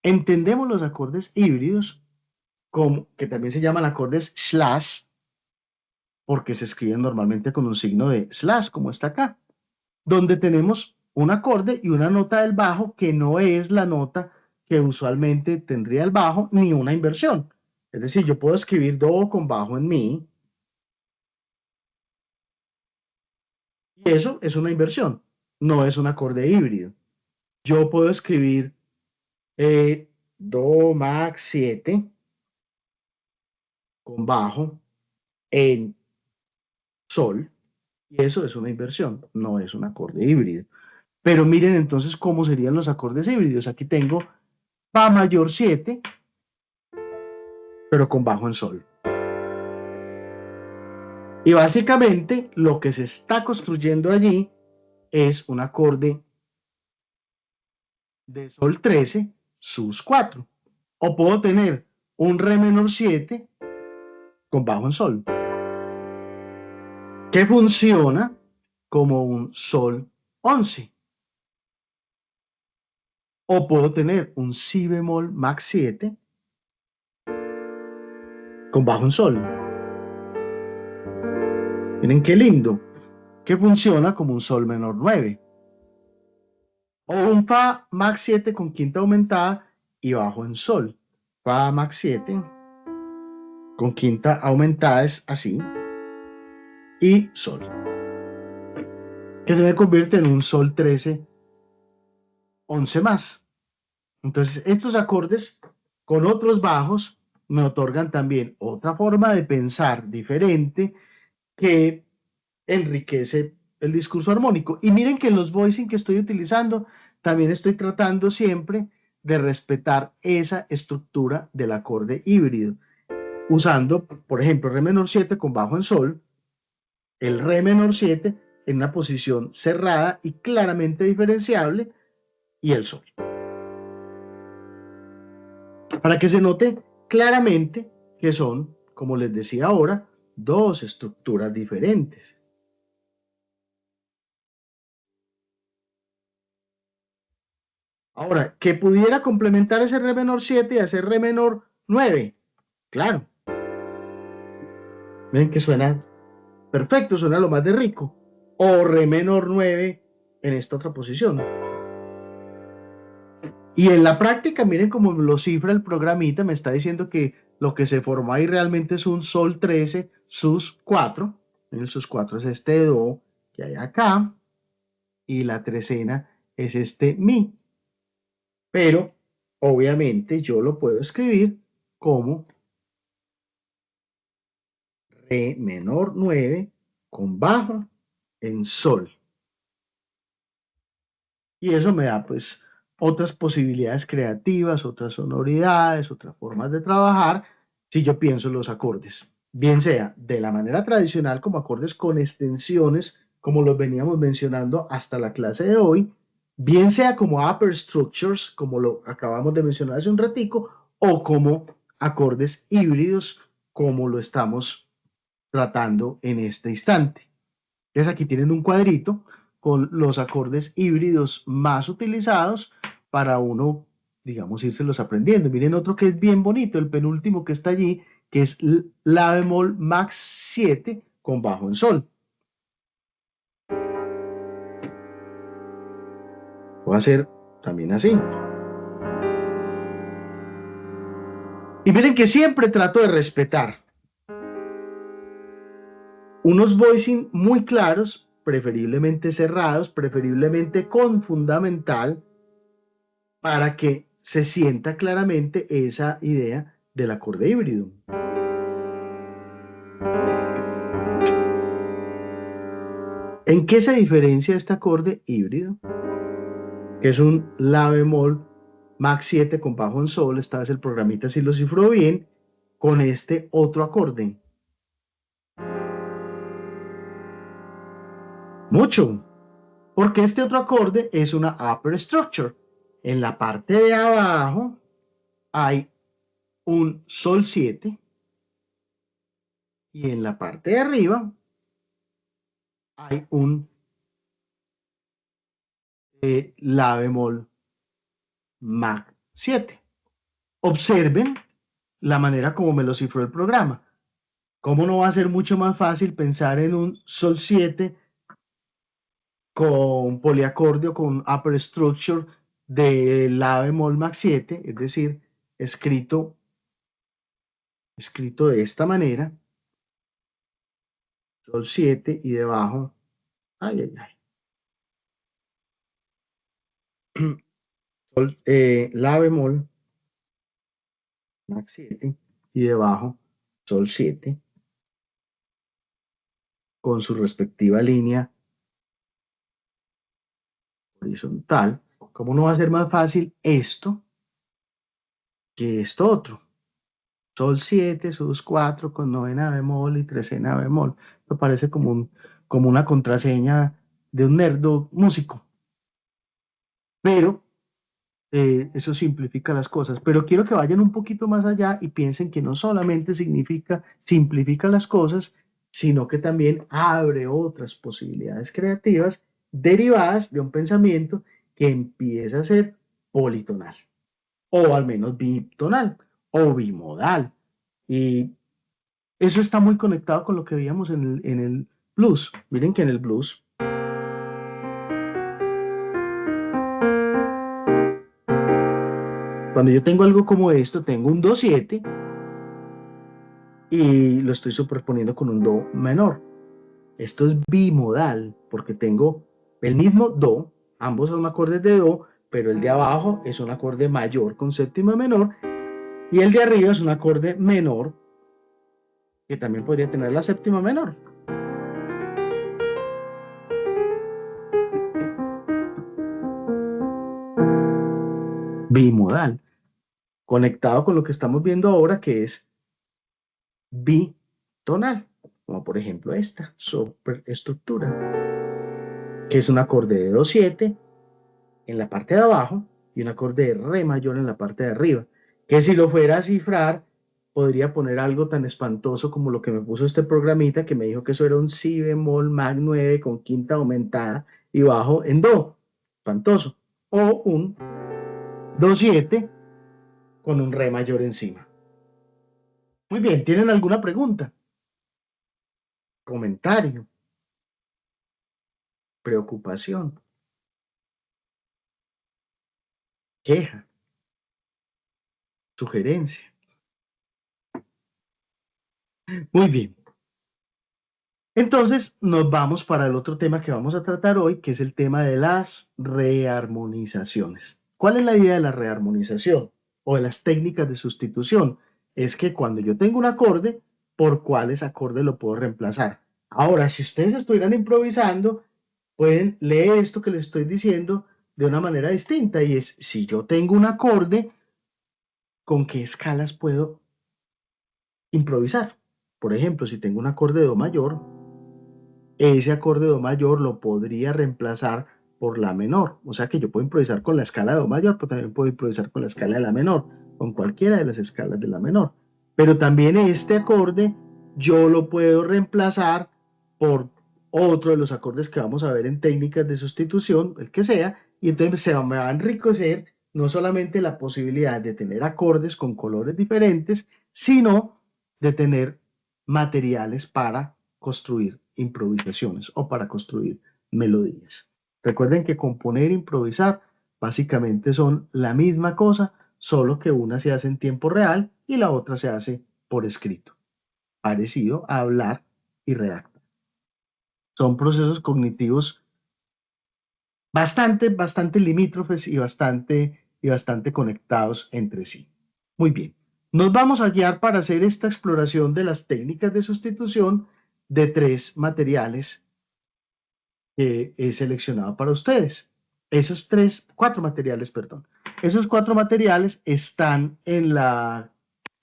Entendemos los acordes híbridos como que también se llaman acordes slash porque se escriben normalmente con un signo de slash como está acá, donde tenemos un acorde y una nota del bajo que no es la nota que usualmente tendría el bajo ni una inversión. Es decir, yo puedo escribir do con bajo en mi. Y eso es una inversión, no es un acorde híbrido. Yo puedo escribir do max 7 con bajo en sol, y eso es una inversión, no es un acorde híbrido. Pero miren entonces cómo serían los acordes híbridos. Aquí tengo fa mayor 7, pero con bajo en sol. Y básicamente lo que se está construyendo allí es un acorde de sol 13 sus 4. O puedo tener un re menor 7 con bajo en sol, que funciona como un sol 11. O puedo tener un si bemol max 7 con bajo en sol. Miren qué lindo, que funciona como un sol menor 9. O un fa max 7 con quinta aumentada y bajo en sol. Fa max 7 con quinta aumentada es así, y sol, que se me convierte en un sol 13, 11 más. Entonces, estos acordes con otros bajos me otorgan también otra forma de pensar diferente que enriquece el discurso armónico. Y miren que en los voicing que estoy utilizando, también estoy tratando siempre de respetar esa estructura del acorde híbrido, usando, por ejemplo, re menor 7 con bajo en sol, el re menor 7 en una posición cerrada y claramente diferenciable, y el sol. Para que se note claramente que son, como les decía ahora, dos estructuras diferentes. Ahora, que pudiera complementar ese re menor 7 y hacer re menor 9. Claro. Ven que suena perfecto, suena lo más de rico. O re menor 9 en esta otra posición. Y en la práctica, miren cómo lo cifra el programita, me está diciendo que lo que se formó ahí realmente es un sol 13 sus 4. El sus 4 es este do que hay acá. Y la trecena es este mi. Pero, obviamente, yo lo puedo escribir como re menor 9 con bajo en sol. Y eso me da, pues, otras posibilidades creativas, otras sonoridades, otras formas de trabajar, si yo pienso en los acordes. Bien sea de la manera tradicional, como acordes con extensiones, como los veníamos mencionando hasta la clase de hoy, bien sea como upper structures, como lo acabamos de mencionar hace un ratico, o como acordes híbridos, como lo estamos tratando en este instante. Entonces aquí tienen un cuadrito con los acordes híbridos más utilizados para uno, digamos, írselos aprendiendo. Miren otro que es bien bonito, el penúltimo que está allí, que es la bemol max 7 con bajo en sol. Voy a hacer también así. Y miren que siempre trato de respetar unos voicing muy claros, preferiblemente cerrados, preferiblemente con fundamental, para que se sienta claramente esa idea del acorde híbrido. ¿En qué se diferencia este acorde híbrido? Que es un la bemol max 7 con bajo en sol, esta vez el programita sí lo cifró bien, con este otro acorde. Mucho, porque este otro acorde es una upper structure. En la parte de abajo hay un sol 7 y en la parte de arriba hay un la bemol max 7. Observen la manera como me lo cifró el programa. ¿Cómo no va a ser mucho más fácil pensar en un sol 7 con poliacordio, con upper structure de la bemol max 7, es decir, escrito de esta manera, sol 7 y debajo, ay, ay, ay, sol, la bemol max 7 y debajo sol 7 con su respectiva línea horizontal. ¿Cómo no va a ser más fácil esto que esto otro? Sol 7, sus 4 con novena bemol y trecena bemol. Esto parece como una contraseña de un nerdo músico. Pero eso simplifica las cosas. Pero quiero que vayan un poquito más allá y piensen que no solamente simplifica las cosas, sino que también abre otras posibilidades creativas derivadas de un pensamiento que empieza a ser politonal, o al menos bitonal, o bimodal. Y eso está muy conectado con lo que veíamos en el blues. Miren que en el blues, cuando yo tengo algo como esto, tengo un do-7 y lo estoy superponiendo con un do menor. Esto es bimodal porque tengo el mismo do, ambos son acordes de do, pero el de abajo es un acorde mayor con séptima menor y el de arriba es un acorde menor que también podría tener la séptima menor. Bimodal, conectado con lo que estamos viendo ahora, que es bitonal, como por ejemplo esta superestructura, que es un acorde de do-7 en la parte de abajo y un acorde de re mayor en la parte de arriba, que si lo fuera a cifrar podría poner algo tan espantoso como lo que me puso este programita, que me dijo que eso era un si bemol mag 9 con quinta aumentada y bajo en do, espantoso, o un do 7 con un re mayor encima. Muy bien, ¿tienen alguna pregunta? Comentario, preocupación, queja, sugerencia. Muy bien. Entonces nos vamos para el otro tema que vamos a tratar hoy, que es el tema de las rearmonizaciones. ¿Cuál es la idea de la rearmonización o de las técnicas de sustitución? Es que cuando yo tengo un acorde, ¿por cuáles acordes lo puedo reemplazar? Ahora, si ustedes estuvieran improvisando, pueden leer esto que les estoy diciendo de una manera distinta, y es, si yo tengo un acorde, ¿con qué escalas puedo improvisar? Por ejemplo, si tengo un acorde de do mayor, ese acorde de do mayor lo podría reemplazar por la menor. O sea que yo puedo improvisar con la escala de do mayor, pero también puedo improvisar con la escala de la menor, con cualquiera de las escalas de la menor. Pero también este acorde yo lo puedo reemplazar por otro de los acordes que vamos a ver en técnicas de sustitución, el que sea, y entonces me va a enriquecer no solamente la posibilidad de tener acordes con colores diferentes, sino de tener materiales para construir improvisaciones o para construir melodías. Recuerden que componer e improvisar básicamente son la misma cosa, solo que una se hace en tiempo real y la otra se hace por escrito, parecido a hablar y redactar. Son procesos cognitivos bastante limítrofes y bastante conectados entre sí. Muy bien, nos vamos a guiar para hacer esta exploración de las técnicas de sustitución de tres materiales que he seleccionado para ustedes. Cuatro materiales, perdón. Esos cuatro materiales están en la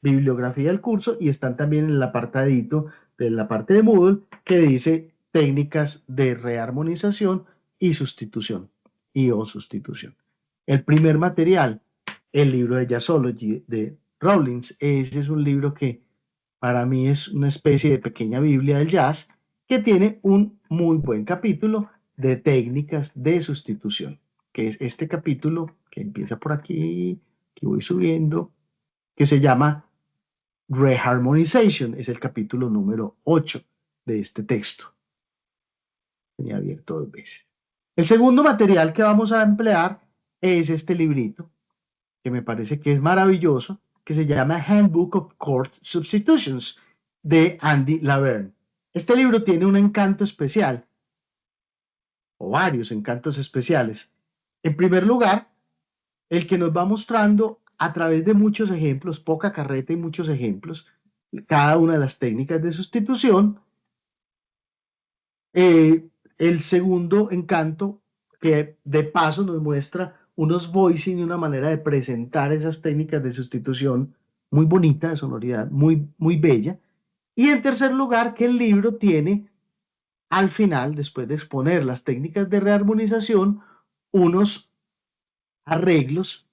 bibliografía del curso y están también en el apartadito de la parte de Moodle que dice técnicas de rearmonización y sustitución o sustitución. El primer material, el libro de Jazzology de Rawlings. Ese es un libro que para mí es una especie de pequeña Biblia del jazz que tiene un muy buen capítulo de técnicas de sustitución, que es este capítulo que empieza por aquí, que voy subiendo, que se llama Reharmonization, es el capítulo número 8 de este texto. Tenía abierto 2 veces. El segundo material que vamos a emplear es este librito, que me parece que es maravilloso, que se llama Handbook of Chord Substitutions, de Andy Laverne. Este libro tiene un encanto especial, o varios encantos especiales. En primer lugar, el que nos va mostrando a través de muchos ejemplos, poca carreta y muchos ejemplos, cada una de las técnicas de sustitución. El segundo encanto, que de paso nos muestra unos voicing y una manera de presentar esas técnicas de sustitución muy bonita, de sonoridad, muy bella. Y en tercer lugar, que el libro tiene al final, después de exponer las técnicas de rearmonización, unos arreglos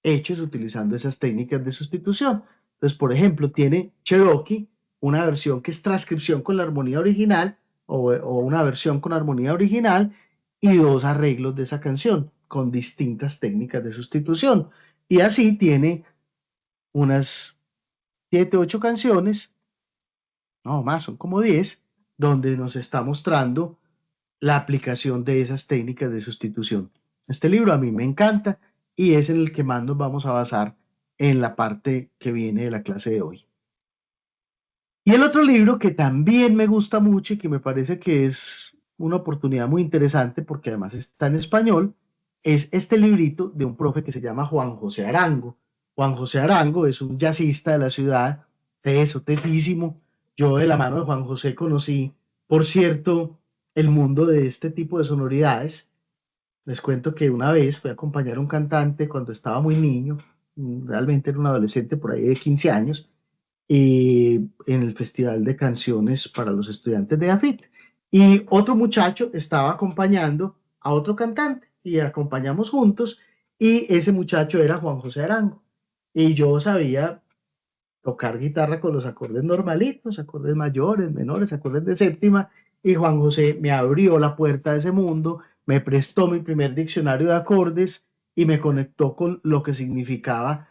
hechos utilizando esas técnicas de sustitución. Entonces, por ejemplo, tiene Cherokee, una versión que es transcripción con la armonía original o una versión con armonía original y dos arreglos de esa canción con distintas técnicas de sustitución. Y así tiene unas 7, 8 canciones, no más, son como 10, donde nos está mostrando la aplicación de esas técnicas de sustitución. Este libro a mí me encanta y es en el que más nos vamos a basar en la parte que viene de la clase de hoy. Y el otro libro que también me gusta mucho y que me parece que es una oportunidad muy interesante porque además está en español, es este librito de un profe que se llama Juan José Arango. Juan José Arango es un jazzista de la ciudad, tesísimo. Yo de la mano de Juan José conocí, por cierto, el mundo de este tipo de sonoridades. Les cuento que una vez fui a acompañar a un cantante cuando estaba muy niño, realmente era un adolescente por ahí de 15 años, en el Festival de Canciones para los Estudiantes de AFIT. Y otro muchacho estaba acompañando a otro cantante y acompañamos juntos y ese muchacho era Juan José Arango. Y yo sabía tocar guitarra con los acordes normalitos, acordes mayores, menores, acordes de séptima, y Juan José me abrió la puerta de ese mundo, me prestó mi primer diccionario de acordes y me conectó con lo que significaba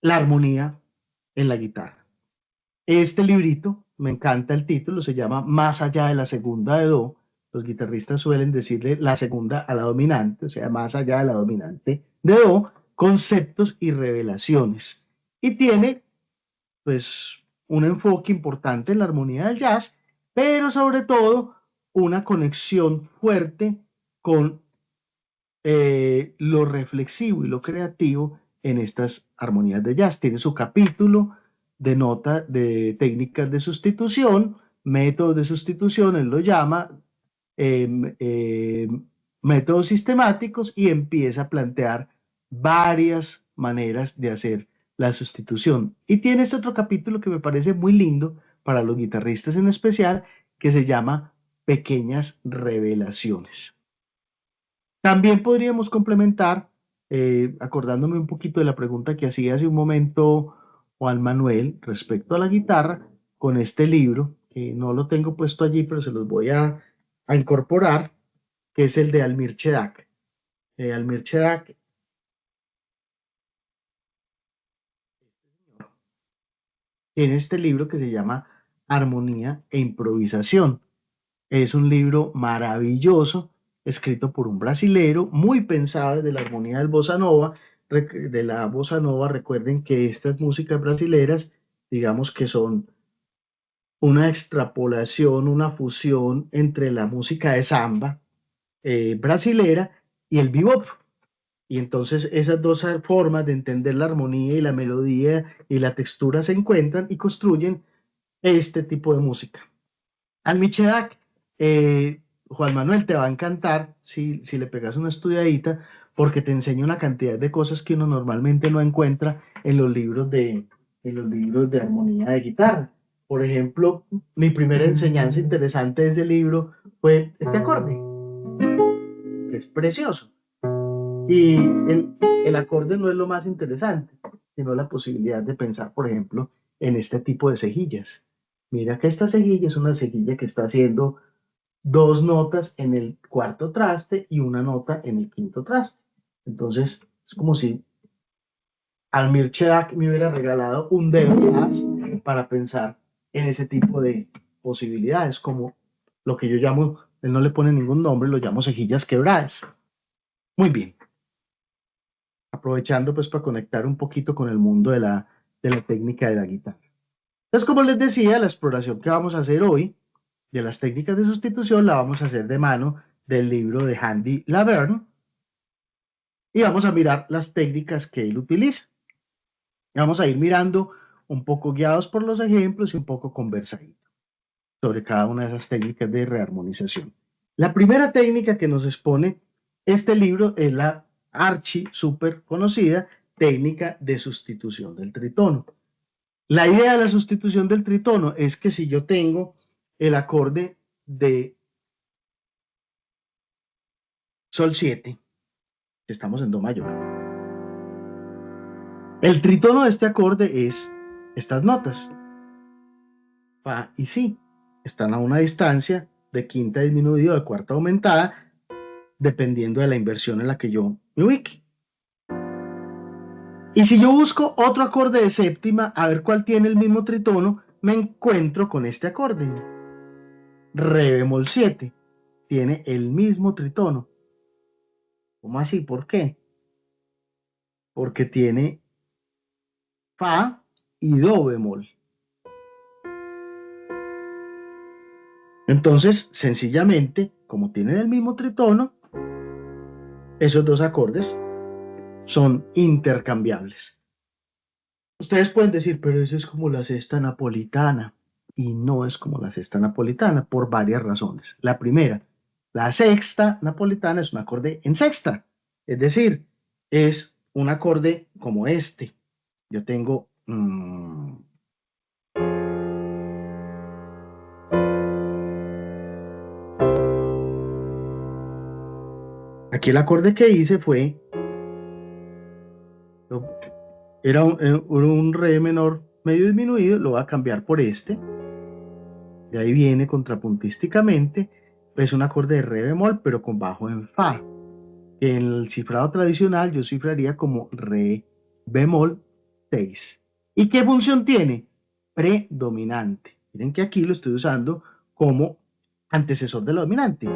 la armonía en la guitarra. Este librito, me encanta el título, se llama Más allá de la segunda de do. Los guitarristas suelen decirle la segunda a la dominante, o sea, más allá de la dominante de do, conceptos y revelaciones. Y tiene, pues, un enfoque importante en la armonía del jazz, pero sobre todo una conexión fuerte con lo reflexivo y lo creativo en estas armonías de jazz. Tiene su capítulo de nota de técnicas de sustitución, métodos de sustitución, él lo llama eh, eh, métodos sistemáticos y empieza a plantear varias maneras de hacer la sustitución. Y tiene este otro capítulo que me parece muy lindo para los guitarristas en especial, que se llama Pequeñas Revelaciones. También podríamos complementar, acordándome un poquito de la pregunta que hacía hace un momento Juan Manuel respecto a la guitarra, con este libro, que no lo tengo puesto allí, pero se los voy a incorporar, que es el de Almir Chedak. Almir Chedak tiene este libro que se llama Armonía e Improvisación. Es un libro maravilloso, escrito por un brasilero, muy pensado desde la armonía del bossa nova, de la bossa nova. Recuerden que estas músicas brasileras, digamos que son una extrapolación, una fusión entre la música de samba brasilera y el bebop. Y entonces esas dos formas de entender la armonía y la melodía y la textura se encuentran y construyen este tipo de música. Al Michedac, Juan Manuel, te va a encantar si le pegas una estudiadita, porque te enseña una cantidad de cosas que uno normalmente no encuentra en los libros de armonía de guitarra. Por ejemplo, mi primera enseñanza interesante de ese libro fue este acorde, que es precioso. Y el acorde no es lo más interesante, sino la posibilidad de pensar, por ejemplo, en este tipo de cejillas. Mira que esta cejilla es una cejilla que está haciendo dos notas en el cuarto traste y una nota en el quinto traste. Entonces, es como si Almir Chedak me hubiera regalado un dedo más para pensar en ese tipo de posibilidades, como lo que yo llamo, él no le pone ningún nombre, lo llamo cejillas quebradas. Muy bien. Aprovechando pues para conectar un poquito con el mundo de la técnica de la guitarra. Entonces, como les decía, la exploración que vamos a hacer hoy de las técnicas de sustitución la vamos a hacer de mano del libro de Andy Laverne y vamos a mirar las técnicas que él utiliza. Y vamos a ir mirando un poco guiados por los ejemplos y un poco conversadito sobre cada una de esas técnicas de rearmonización. La primera técnica que nos expone este libro es la súper conocida técnica de sustitución del tritono. La idea de la sustitución del tritono es que si yo tengo el acorde de Sol 7, estamos en Do mayor, el tritono de este acorde es estas notas, Fa y Si, están a una distancia de quinta disminuido de cuarta aumentada, dependiendo de la inversión en la que yo me ubique. Y si yo busco otro acorde de séptima, a ver cuál tiene el mismo tritono, me encuentro con este acorde. Re bemol 7. Tiene el mismo tritono. ¿Cómo así? ¿Por qué? Porque tiene Fa y Do bemol. Entonces, sencillamente, como tienen el mismo tritono, esos dos acordes son intercambiables. Ustedes pueden decir, pero eso es como la sexta napolitana. Y no es como la sexta napolitana por varias razones. La primera, la sexta napolitana es un acorde en sexta. Es decir, es un acorde como este. Yo tengo... aquí el acorde que hice fue... era un re menor medio disminuido, lo voy a cambiar por este. De ahí viene contrapuntísticamente, es un acorde de re bemol, pero con bajo en fa. En el cifrado tradicional yo cifraría como re bemol 6. ¿Y qué función tiene? Predominante. Miren que aquí lo estoy usando como antecesor de la dominante.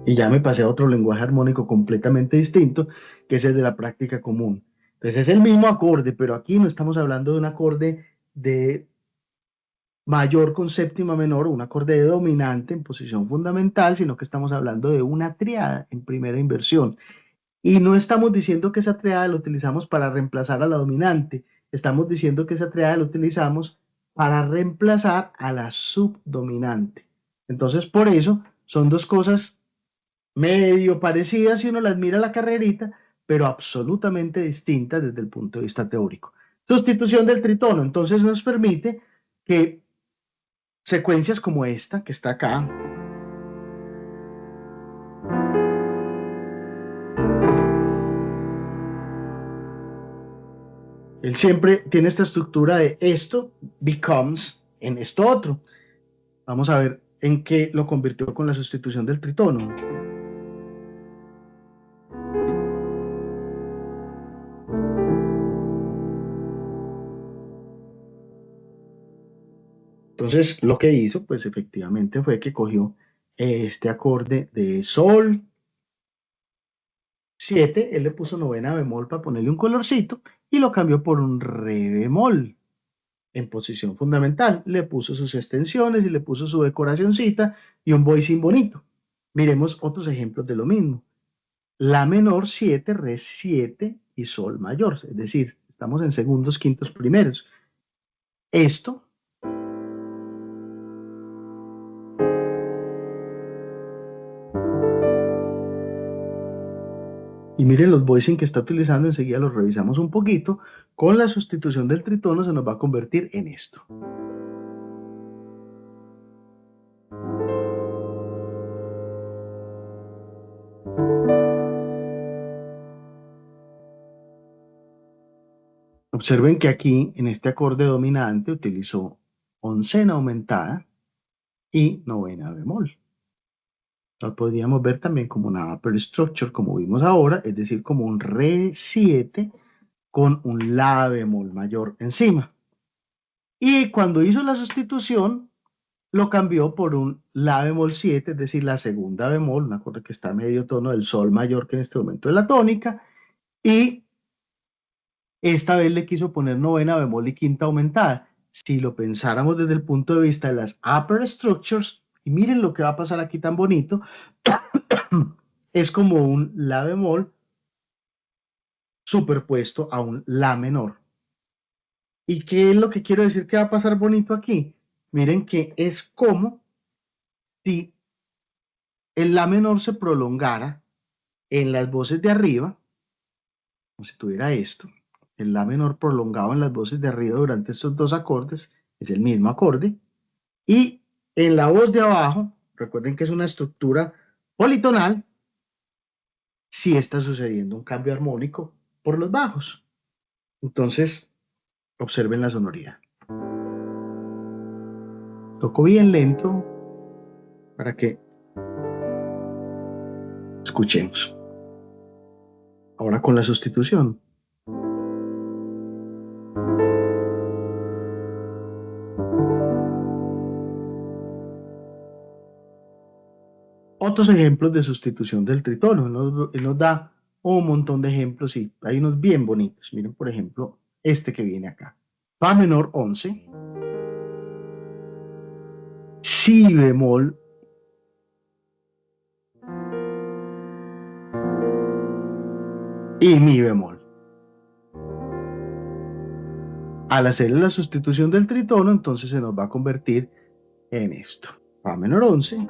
Y ya me pasé a otro lenguaje armónico completamente distinto, que es el de la práctica común. Entonces es el mismo acorde, pero aquí no estamos hablando de un acorde de mayor con séptima menor, un acorde de dominante en posición fundamental, sino que estamos hablando de una triada en primera inversión. Y no estamos diciendo que esa triada la utilizamos para reemplazar a la dominante, estamos diciendo que esa triada la utilizamos para reemplazar a la subdominante. Entonces, por eso son dos cosas medio parecidas si uno las mira a la carrerita, pero absolutamente distintas desde el punto de vista teórico. Sustitución del tritono, entonces nos permite que secuencias como esta, que está acá, él siempre tiene esta estructura de esto becomes en esto otro. Vamos a ver en qué lo convirtió con la sustitución del tritono. Entonces, lo que hizo, pues efectivamente fue que cogió este acorde de sol 7, él le puso novena bemol para ponerle un colorcito y lo cambió por un re bemol en posición fundamental. Le puso sus extensiones y le puso su decoracioncita y un voicing bonito. Miremos otros ejemplos de lo mismo. La menor 7, re 7 y sol mayor, es decir, estamos en segundos, quintos, primeros. Esto y miren los voicing que está utilizando, enseguida los revisamos un poquito. Con la sustitución del tritono se nos va a convertir en esto. Observen que aquí, en este acorde dominante, utilizó oncena aumentada y novena bemol. Lo podríamos ver también como una upper structure, como vimos ahora, es decir, como un re 7 con un la bemol mayor encima. Y cuando hizo la sustitución, lo cambió por un la bemol 7, es decir, la segunda bemol, un acorde que está a medio tono del sol mayor que en este momento es la tónica, y esta vez le quiso poner novena bemol y quinta aumentada. Si lo pensáramos desde el punto de vista de las upper structures, y miren lo que va a pasar aquí tan bonito, es como un la bemol superpuesto a un la menor. ¿Y qué es lo que quiero decir que va a pasar bonito aquí? Miren que es como si el la menor se prolongara en las voces de arriba, como si tuviera esto, el la menor prolongado en las voces de arriba durante estos dos acordes, es el mismo acorde, y en la voz de abajo, recuerden que es una estructura politonal, sí está sucediendo un cambio armónico por los bajos. Entonces, observen la sonoridad. Toco bien lento para que escuchemos. Ahora con la sustitución. Otros ejemplos de sustitución del tritono. Él nos da un montón de ejemplos y hay unos bien bonitos. Miren, por ejemplo, este que viene acá. Fa menor 11, si bemol y mi bemol. Al hacer la sustitución del tritono, entonces se nos va a convertir en esto. Fa menor 11,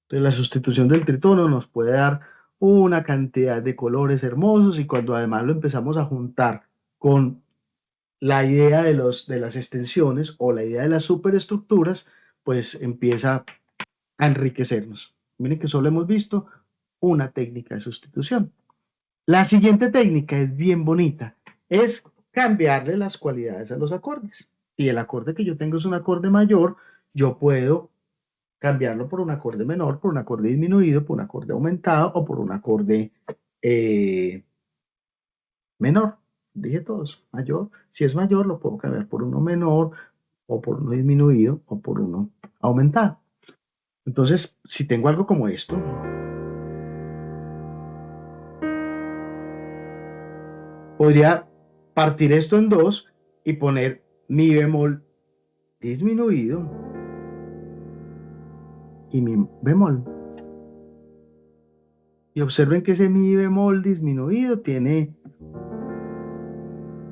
Entonces la sustitución del tritono nos puede dar una cantidad de colores hermosos y cuando además lo empezamos a juntar con la idea de las extensiones o la idea de las superestructuras, pues empieza a enriquecernos. Miren que solo hemos visto una técnica de sustitución. La siguiente técnica es bien bonita, es cambiarle las cualidades a los acordes. Si el acorde que yo tengo es un acorde mayor, yo puedo cambiarlo por un acorde menor, por un acorde disminuido, por un acorde aumentado o por un acorde menor. Dije todos, mayor. Si es mayor, lo puedo cambiar por uno menor o por uno disminuido o por uno aumentado. Entonces, si tengo algo como esto, podría partir esto en dos y poner mi bemol disminuido y mi bemol. Y observen que ese mi bemol disminuido tiene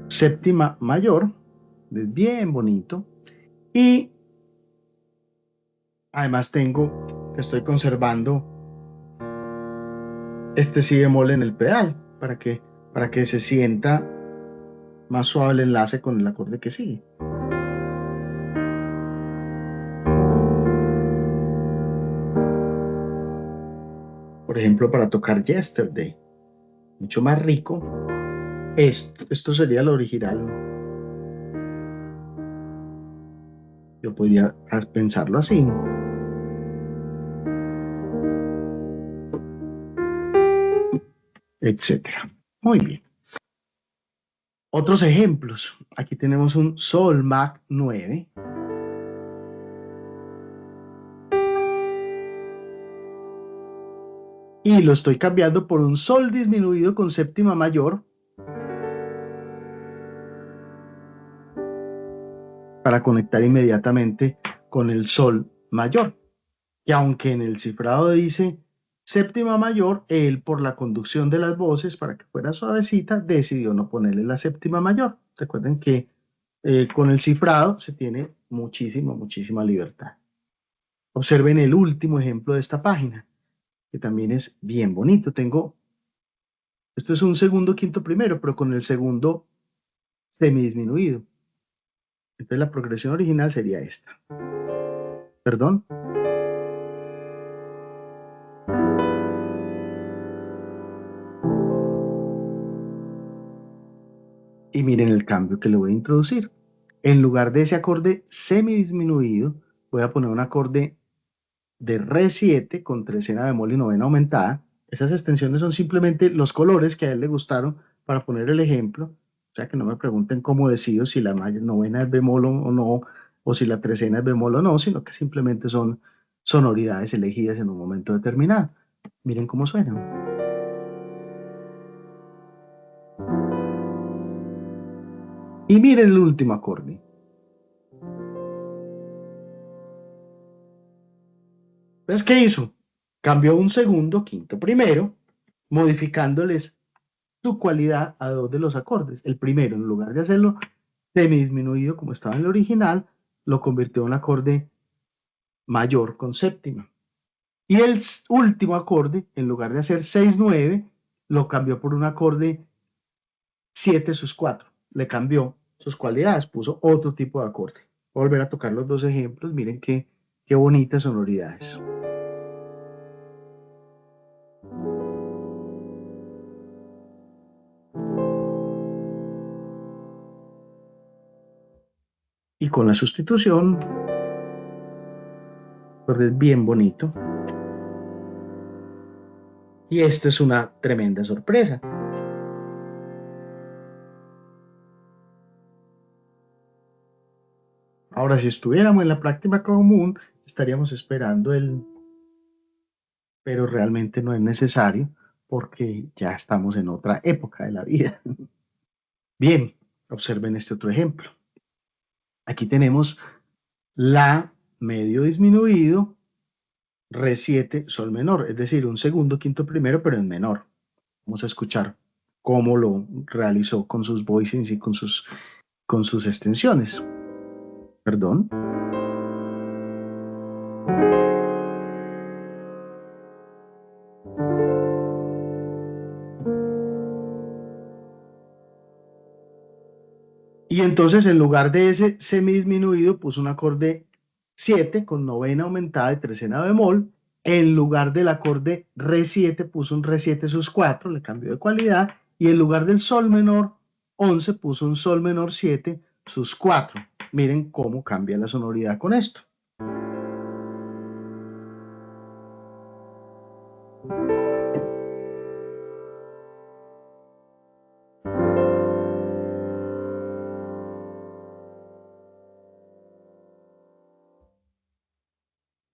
séptima mayor, es bien bonito. Y además tengo que estoy conservando este si bemol en el pedal para que se sienta más suave el enlace con el acorde que sigue. Por ejemplo, para tocar Yesterday, mucho más rico. Esto sería el original. Yo podría pensarlo así. Etcétera. Muy bien. Otros ejemplos. Aquí tenemos un Sol Mag 9. Y lo estoy cambiando por un Sol disminuido con séptima mayor. Para conectar inmediatamente con el Sol mayor. Y aunque en el cifrado dice séptima mayor, él por la conducción de las voces, para que fuera suavecita, decidió no ponerle la séptima mayor. Recuerden que con el cifrado se tiene muchísima libertad. Observen el último ejemplo de esta página, que también es bien bonito. Esto es un segundo quinto primero, pero con el segundo semidisminuido. Entonces la progresión original sería esta. Perdón. Y miren el cambio que le voy a introducir. En lugar de ese acorde semidisminuido, voy a poner un acorde de Re7 con trecena bemol y novena aumentada. Esas extensiones son simplemente los colores que a él le gustaron para poner el ejemplo. O sea que no me pregunten cómo decido si la novena es bemol o no, o si la trecena es bemol o no, sino que simplemente son sonoridades elegidas en un momento determinado. Miren cómo suenan. Y miren el último acorde. Entonces, ¿qué hizo? Cambió un segundo, quinto, primero, modificándoles su cualidad a dos de los acordes. El primero, en lugar de hacerlo semidisminuido como estaba en el original, lo convirtió en un acorde mayor con séptima. Y el último acorde, en lugar de hacer 6-9, lo cambió por un acorde 7-4. Le cambió sus cualidades, puso otro tipo de acorde. Voy a volver a tocar los dos ejemplos. Miren qué bonitas sonoridades. Y con la sustitución, pues es bien bonito. Y esta es una tremenda sorpresa. Ahora, si estuviéramos en la práctica común, estaríamos esperando pero realmente no es necesario porque ya estamos en otra época de la vida. Bien, observen este otro ejemplo. Aquí tenemos la medio disminuido, Re7, sol menor, es decir, un segundo, quinto, primero, pero en menor. Vamos a escuchar cómo lo realizó con sus voicings y con sus extensiones. Perdón. Y entonces en lugar de ese semidisminuido puso un acorde 7 con novena aumentada de trecena bemol. En lugar del acorde re7 puso un re7 sus 4, le cambió de cualidad. Y en lugar del sol menor 11 puso un sol menor 7 sus 4. Miren cómo cambia la sonoridad con esto.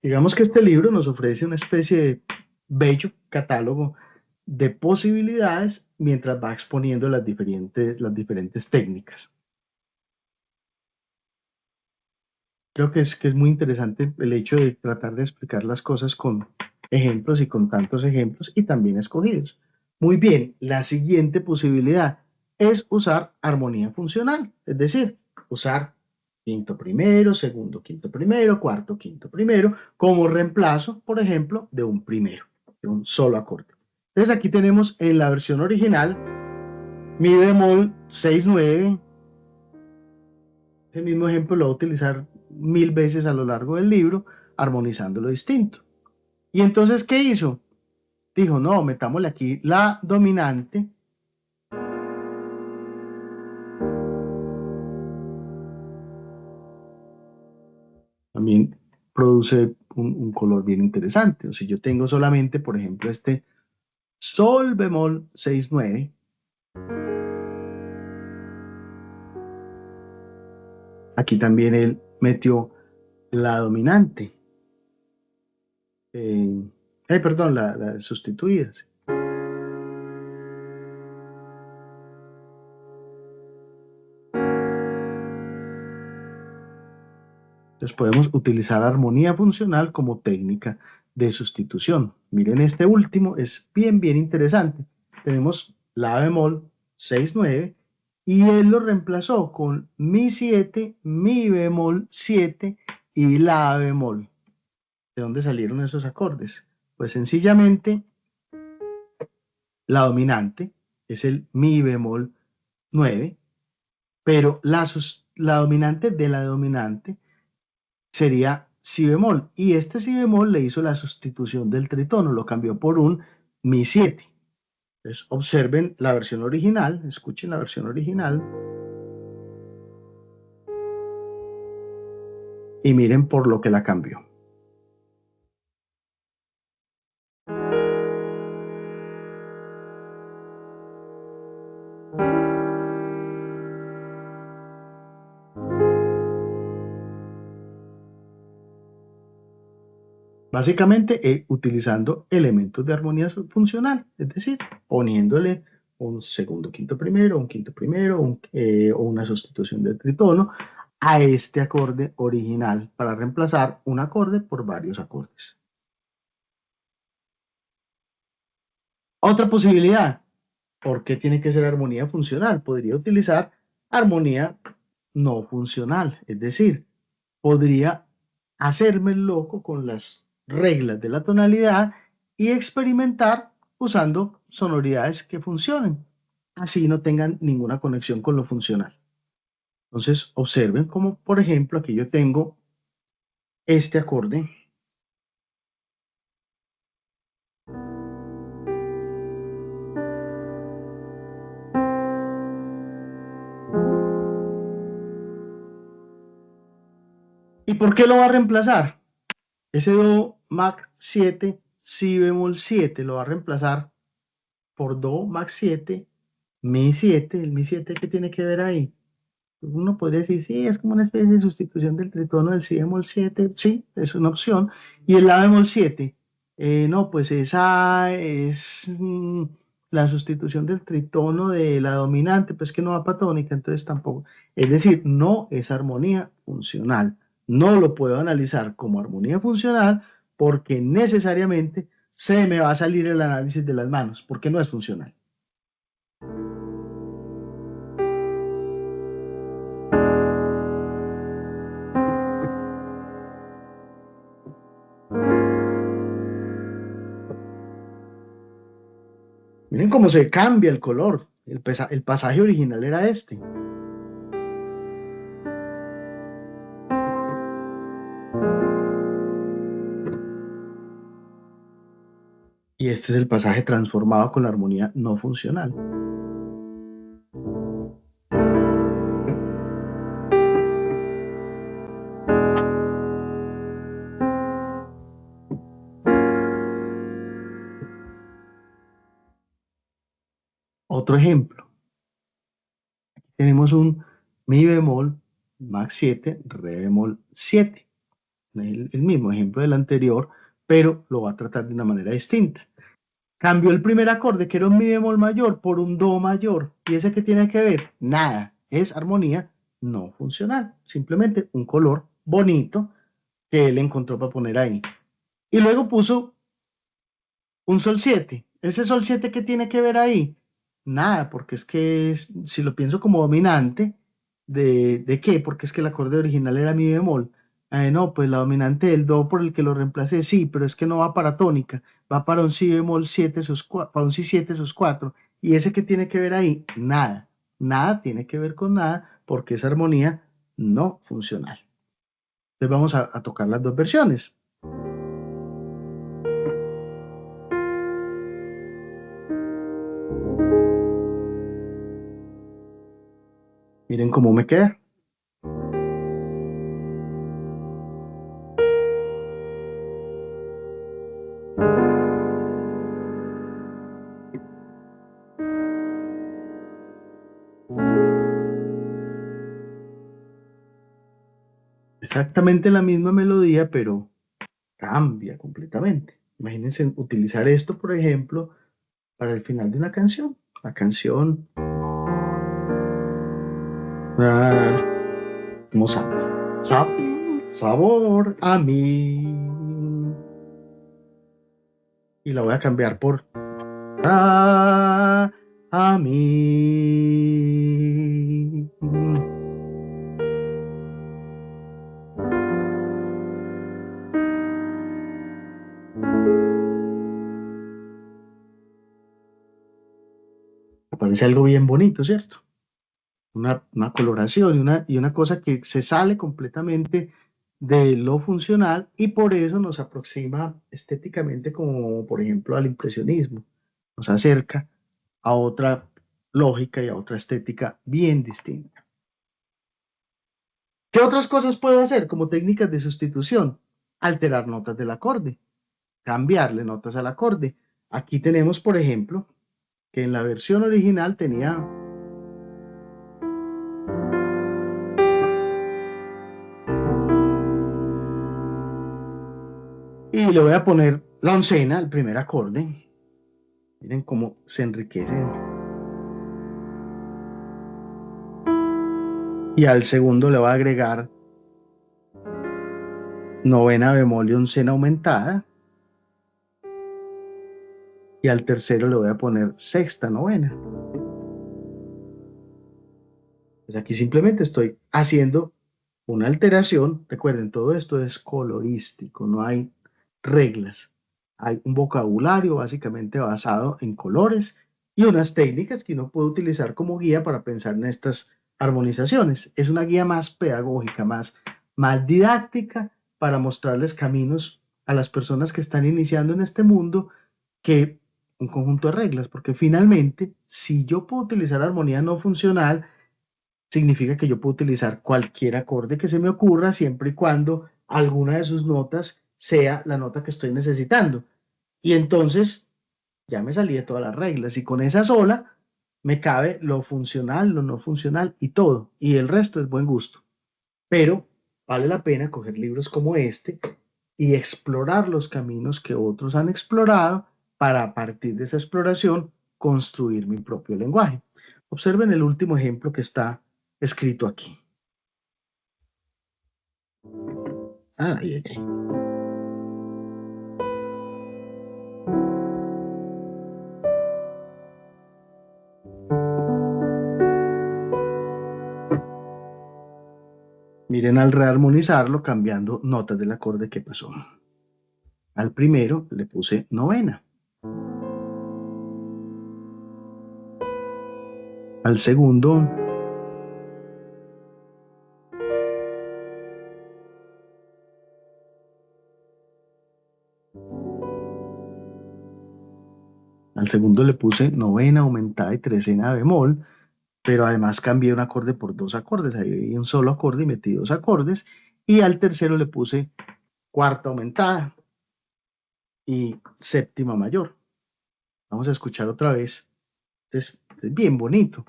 Digamos que este libro nos ofrece una especie de bello catálogo de posibilidades mientras va exponiendo las diferentes técnicas. Creo que es muy interesante el hecho de tratar de explicar las cosas con ejemplos y con tantos ejemplos y también escogidos. Muy bien, la siguiente posibilidad es usar armonía funcional, es decir, usar quinto primero, segundo quinto primero, cuarto quinto primero, como reemplazo, por ejemplo, de un primero, de un solo acorde. Entonces aquí tenemos en la versión original mi bemol 6/9. Ese mismo ejemplo lo voy a utilizar 1000 veces a lo largo del libro, armonizando lo distinto. Y entonces, ¿qué hizo? Dijo, no, metámosle aquí la dominante. También produce un color bien interesante. O si yo tengo solamente, por ejemplo, este sol bemol 6/9, aquí también él metió la dominante. Perdón, la sustituida. Entonces podemos utilizar armonía funcional como técnica de sustitución. Miren, este último es bien interesante. Tenemos la bemol 6/9 y él lo reemplazó con mi 7, mi bemol 7 y la bemol. ¿De dónde salieron esos acordes? Pues sencillamente la dominante es el mi bemol 9, pero la dominante de la dominante sería si bemol. Y este si bemol le hizo la sustitución del tritono, lo cambió por un mi 7. Entonces, observen la versión original, escuchen la versión original y miren por lo que la cambió. Básicamente utilizando elementos de armonía funcional, es decir, poniéndole un segundo quinto primero, un quinto primero, o una sustitución del tritono a este acorde original para reemplazar un acorde por varios acordes. Otra posibilidad, ¿por qué tiene que ser armonía funcional? Podría utilizar armonía no funcional, es decir, podría hacerme loco con las reglas de la tonalidad y experimentar usando sonoridades que funcionen, así no tengan ninguna conexión con lo funcional. Entonces, observen como, por ejemplo, aquí yo tengo este acorde. ¿Y por qué lo va a reemplazar? Ese do max 7, si bemol 7, lo va a reemplazar por do max 7, mi 7. El mi 7, ¿qué tiene que ver ahí? Uno podría decir, sí, es como una especie de sustitución del tritono del si bemol 7, sí, es una opción. Y el la bemol 7, no, pues esa es la sustitución del tritono de la dominante, pues que no va para tónica, entonces tampoco. Es decir, no es armonía funcional. No lo puedo analizar como armonía funcional porque necesariamente se me va a salir el análisis de las manos, porque no es funcional. Miren cómo se cambia el color. El pasaje original era este. Y este es el pasaje transformado con la armonía no funcional. Otro ejemplo. Aquí tenemos un mi bemol, max 7, re bemol 7. El mismo ejemplo del anterior, pero lo va a tratar de una manera distinta. Cambió el primer acorde, que era un mi bemol mayor, por un do mayor. ¿Y ese qué tiene que ver? Nada. Es armonía no funcional. Simplemente un color bonito que él encontró para poner ahí. Y luego puso un sol 7. ¿Ese sol 7 qué tiene que ver ahí? Nada, porque es que si lo pienso como dominante, ¿de qué? Porque es que el acorde original era mi bemol. No, pues la dominante del do por el que lo reemplacé, sí, pero es que no va para tónica, va para un si bemol 7 sus 4, para un si 7 sus 4. ¿Y ese qué tiene que ver ahí? Nada. Nada tiene que ver con nada porque es armonía no funcional. Entonces vamos a tocar las dos versiones. Miren cómo me queda. Exactamente la misma melodía, pero cambia completamente. Imagínense utilizar esto, por ejemplo, para el final de una canción. La canción, como sabor a mí. Y la voy a cambiar por a mí. Me parece algo bien bonito, ¿cierto? Una coloración y una cosa que se sale completamente de lo funcional y por eso nos aproxima estéticamente como por ejemplo al impresionismo, nos acerca a otra lógica y a otra estética bien distinta. ¿Qué otras cosas puedo hacer como técnicas de sustitución? Alterar notas del acorde, cambiarle notas al acorde. Aquí tenemos, por ejemplo, que en la versión original tenía y le voy a poner la oncena, el primer acorde. Miren cómo se enriquece. Y al segundo le voy a agregar novena bemol y oncena aumentada. Y al tercero le voy a poner sexta novena. Pues aquí simplemente estoy haciendo una alteración. Recuerden, todo esto es colorístico, no hay reglas. Hay un vocabulario básicamente basado en colores y unas técnicas que uno puede utilizar como guía para pensar en estas armonizaciones. Es una guía más pedagógica, más didáctica para mostrarles caminos a las personas que están iniciando en este mundo que un conjunto de reglas, porque finalmente, si yo puedo utilizar armonía no funcional, significa que yo puedo utilizar cualquier acorde que se me ocurra siempre y cuando alguna de sus notas sea la nota que estoy necesitando. Y entonces ya me salí de todas las reglas y con esa sola me cabe lo funcional, lo no funcional y todo. Y el resto es buen gusto. Pero vale la pena coger libros como este y explorar los caminos que otros han explorado para a partir de esa exploración construir mi propio lenguaje. Observen el último ejemplo que está escrito aquí. Ay, ay, ay. Miren al rearmonizarlo cambiando notas del acorde que pasó. Al primero le puse novena. Al segundo Al segundo le puse novena aumentada y trecena bemol, pero además cambié un acorde por dos acordes. Ahí hay un solo acorde y metí dos acordes. Y al tercero le puse cuarta aumentada y séptima mayor. Vamos a escuchar otra vez. Es bien bonito.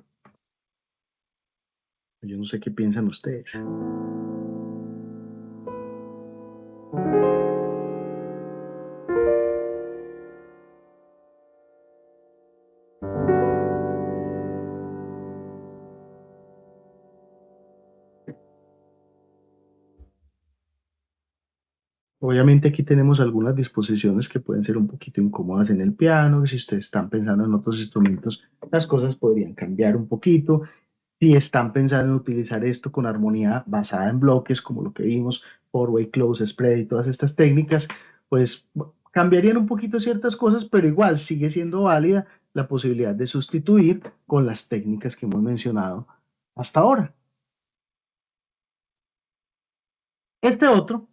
Yo no sé qué piensan ustedes. Obviamente aquí tenemos algunas disposiciones que pueden ser un poquito incómodas en el piano. Si ustedes están pensando en otros instrumentos, las cosas podrían cambiar un poquito. Si están pensando en utilizar esto con armonía basada en bloques, como lo que vimos, four-way close, spread y todas estas técnicas, pues cambiarían un poquito ciertas cosas, pero igual sigue siendo válida la posibilidad de sustituir con las técnicas que hemos mencionado hasta ahora. Este otro,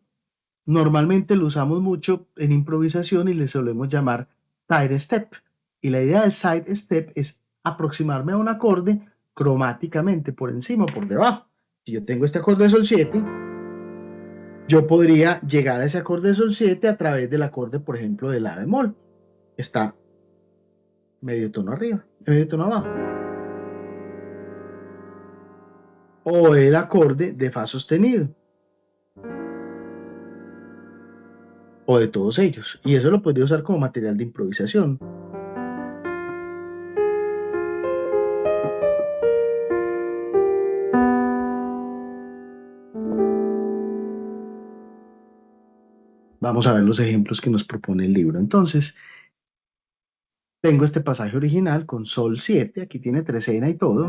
normalmente lo usamos mucho en improvisación y le solemos llamar side step. Y la idea del side step es aproximarme a un acorde cromáticamente, por encima o por debajo. Si yo tengo este acorde de sol 7, yo podría llegar a ese acorde de sol 7 a través del acorde, por ejemplo, de la bemol. Está medio tono arriba, medio tono abajo. O el acorde de fa sostenido. O de todos ellos. Y eso lo podría usar como material de improvisación. Vamos a ver los ejemplos que nos propone el libro. Entonces, tengo este pasaje original con sol 7, aquí tiene trecena y todo.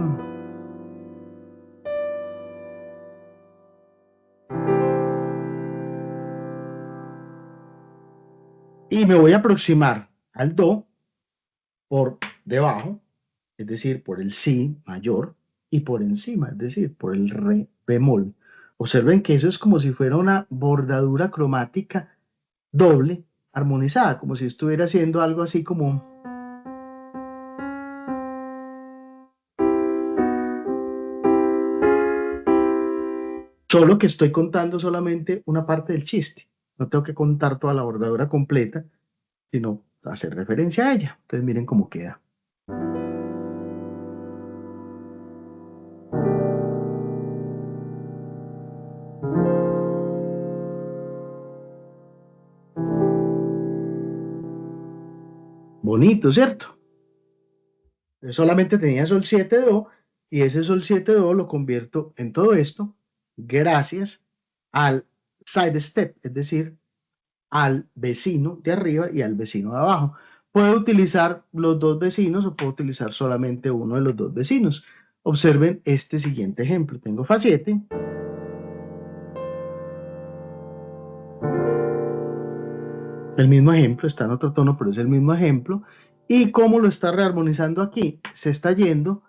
Y me voy a aproximar al do por debajo, es decir, por el si mayor, y por encima, es decir, por el re bemol. Observen que eso es como si fuera una bordadura cromática doble, armonizada, como si estuviera haciendo algo así como... Solo que estoy contando solamente una parte del chiste. No tengo que contar toda la bordadura completa, sino hacer referencia a ella. Entonces miren cómo queda. Bonito, ¿cierto? Yo solamente tenía sol 7 do y ese sol 7 do lo convierto en todo esto gracias al side step, es decir, al vecino de arriba y al vecino de abajo. Puedo utilizar los dos vecinos o puedo utilizar solamente uno de los dos vecinos. Observen este siguiente ejemplo. Tengo fa 7. El mismo ejemplo, está en otro tono, pero es el mismo ejemplo. ¿Y cómo lo está rearmonizando aquí? Se está yendo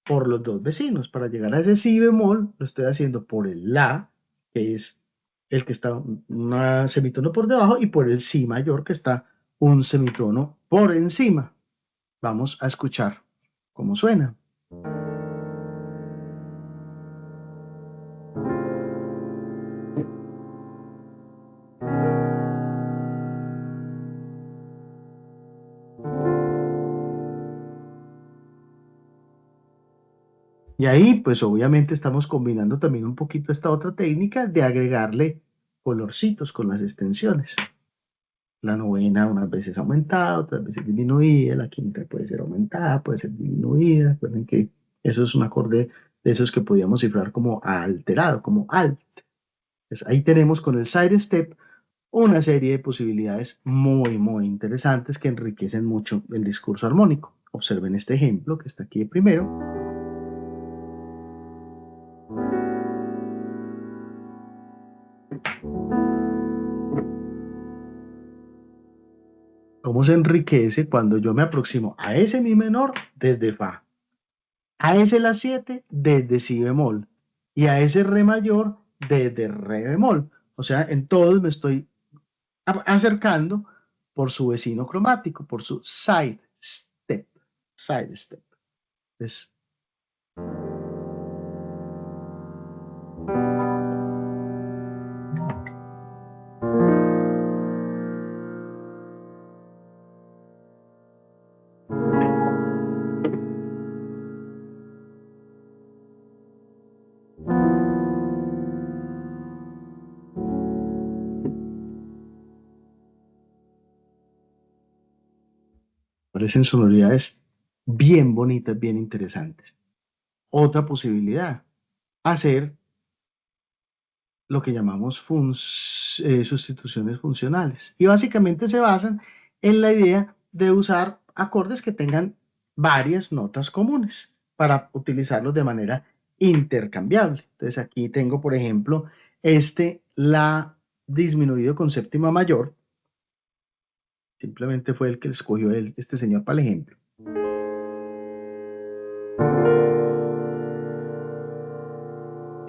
por los dos vecinos. Para llegar a ese si bemol, lo estoy haciendo por el la, que es el que está un semitono por debajo, y por el si mayor, que está un semitono por encima. Vamos a escuchar cómo suena. Y ahí, pues obviamente estamos combinando también un poquito esta otra técnica de agregarle colorcitos con las extensiones. La novena unas veces aumentada, otras veces disminuida, la quinta puede ser aumentada, puede ser disminuida. Recuerden que eso es un acorde de esos que podíamos cifrar como alterado, como alt. Entonces, ahí tenemos con el side step una serie de posibilidades muy interesantes que enriquecen mucho el discurso armónico. Observen este ejemplo que está aquí de primero. Cómo se enriquece cuando yo me aproximo a ese mi menor desde fa, a ese la 7 desde si bemol y a ese re mayor desde re bemol. O sea, en todos me estoy acercando por su vecino cromático, por su side sidestep. Entonces, parecen sonoridades bien bonitas, bien interesantes. Otra posibilidad, hacer lo que llamamos sustituciones funcionales. Y básicamente se basan en la idea de usar acordes que tengan varias notas comunes para utilizarlos de manera intercambiable. Entonces aquí tengo, por ejemplo, la disminuido con séptima mayor. Simplemente fue el que escogió este señor para el ejemplo.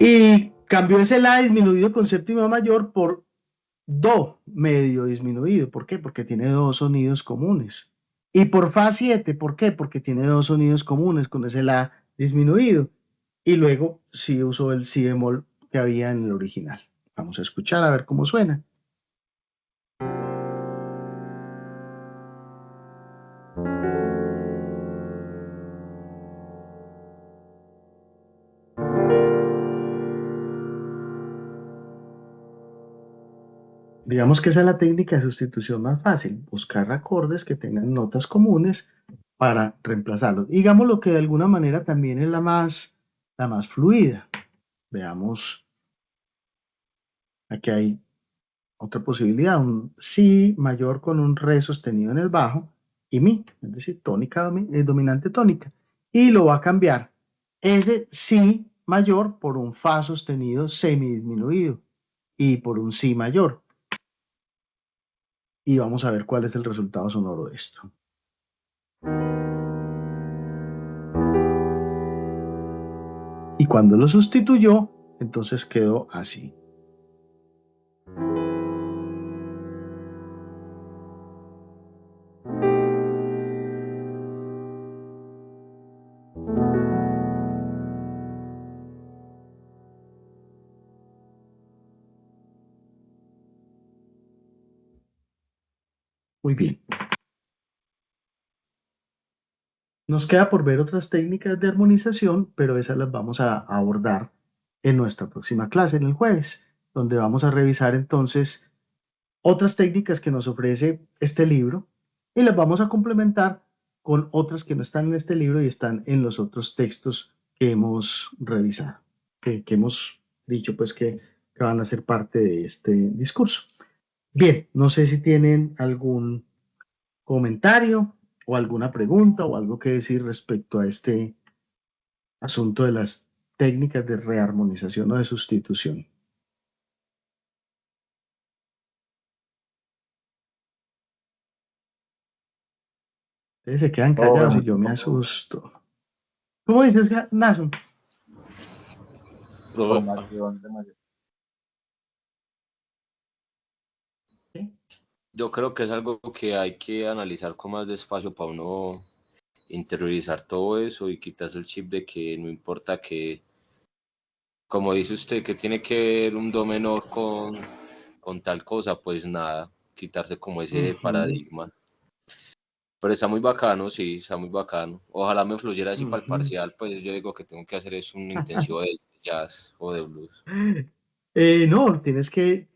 Y cambió ese la disminuido con séptima mayor por do medio disminuido. ¿Por qué? Porque tiene dos sonidos comunes. Y por fa 7, ¿por qué? Porque tiene dos sonidos comunes con ese la disminuido. Y luego sí usó el si bemol que había en el original. Vamos a escuchar a ver cómo suena. Digamos que esa es la técnica de sustitución más fácil, buscar acordes que tengan notas comunes para reemplazarlos. Digamos lo que de alguna manera también es la más fluida. Veamos, aquí hay otra posibilidad, un si mayor con un re sostenido en el bajo y mi, es decir, tónica dominante tónica. Y lo va a cambiar ese si mayor por un fa sostenido semidisminuido y por un si mayor. Y vamos a ver cuál es el resultado sonoro de esto. Y cuando lo sustituyó, entonces quedó así. Muy bien. Nos queda por ver otras técnicas de armonización, pero esas las vamos a abordar en nuestra próxima clase, en el jueves, donde vamos a revisar entonces otras técnicas que nos ofrece este libro y las vamos a complementar con otras que no están en este libro y están en los otros textos que hemos revisado, que hemos dicho pues que van a ser parte de este discurso. Bien, no sé si tienen algún comentario o alguna pregunta o algo que decir respecto a este asunto de las técnicas de rearmonización o de sustitución. Ustedes se quedan callados y yo me asusto. ¿Cómo dices, Nason? Información de mayor. ¿Sí? Yo creo que es algo que hay que analizar con más despacio para uno interiorizar todo eso y quitarse el chip de que no importa que, como dice usted, que tiene que ver un do menor con tal cosa, pues nada, quitarse como ese paradigma. Pero está muy bacano, sí, está muy bacano. Ojalá me fluyera así para el parcial, pues yo digo que tengo que hacer es un intensivo de jazz o de blues. No, tienes que,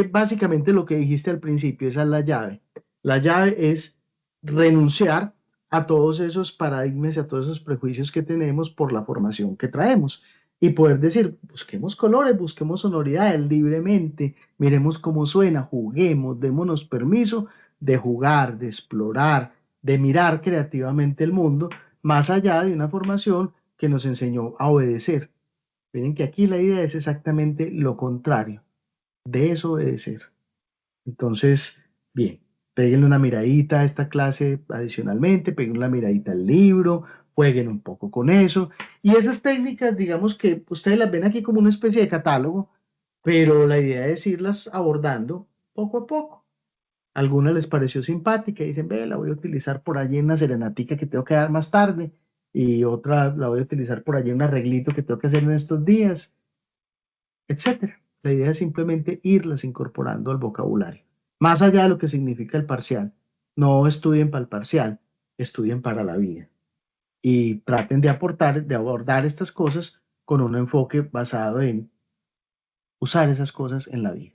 básicamente lo que dijiste al principio, esa es la llave. La llave es renunciar a todos esos paradigmas y a todos esos prejuicios que tenemos por la formación que traemos y poder decir, busquemos colores, busquemos sonoridades libremente, miremos cómo suena, juguemos, démonos permiso de jugar, de explorar, de mirar creativamente el mundo, más allá de una formación que nos enseñó a obedecer. Miren que aquí la idea es exactamente lo contrario, de eso obedecer. Entonces, bien, péguenle una miradita a esta clase adicionalmente, péguenle una miradita al libro, jueguen un poco con eso. Y esas técnicas, digamos que ustedes las ven aquí como una especie de catálogo, pero la idea es irlas abordando poco a poco. Alguna les pareció simpática y dicen, ve, la voy a utilizar por allí en una serenatica que tengo que dar más tarde, y otra la voy a utilizar por allí en un arreglito que tengo que hacer en estos días, etcétera. La idea es simplemente irlas incorporando al vocabulario. Más allá de lo que significa el parcial, no estudien para el parcial, estudien para la vida. Y traten de abordar estas cosas con un enfoque basado en usar esas cosas en la vida.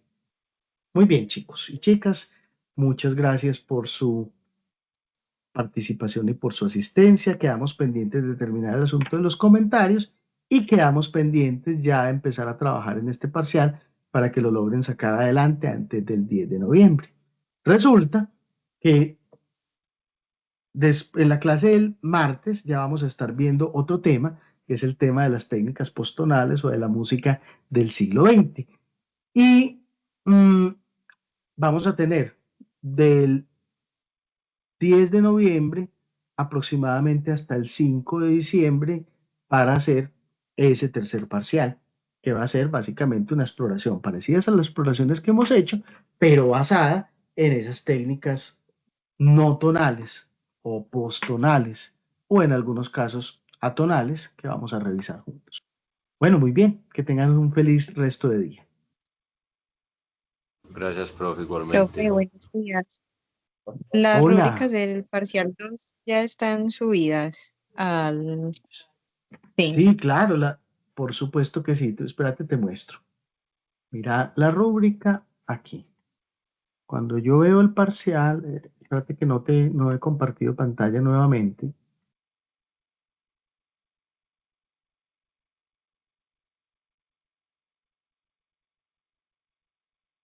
Muy bien, chicos y chicas, muchas gracias por su participación y por su asistencia. Quedamos pendientes de terminar el asunto de los comentarios y quedamos pendientes ya de empezar a trabajar en este parcial para que lo logren sacar adelante antes del 10 de noviembre. Resulta que en la clase del martes ya vamos a estar viendo otro tema, que es el tema de las técnicas posttonales o de la música del siglo XX. Y vamos a tener del 10 de noviembre aproximadamente hasta el 5 de diciembre para hacer ese tercer parcial, que va a ser básicamente una exploración parecida a las exploraciones que hemos hecho, pero basada en esas técnicas no tonales o postonales, o en algunos casos atonales, que vamos a revisar juntos. Bueno, muy bien, que tengan un feliz resto de día. Gracias, profe, igualmente. Profe, buenos días. Las Hola. rúbricas del parcial 2 ya están subidas al Teams. Sí, claro, por supuesto que sí. Espérate, te muestro. Mira la rúbrica aquí. Cuando yo veo el parcial, espérate que no he compartido pantalla nuevamente.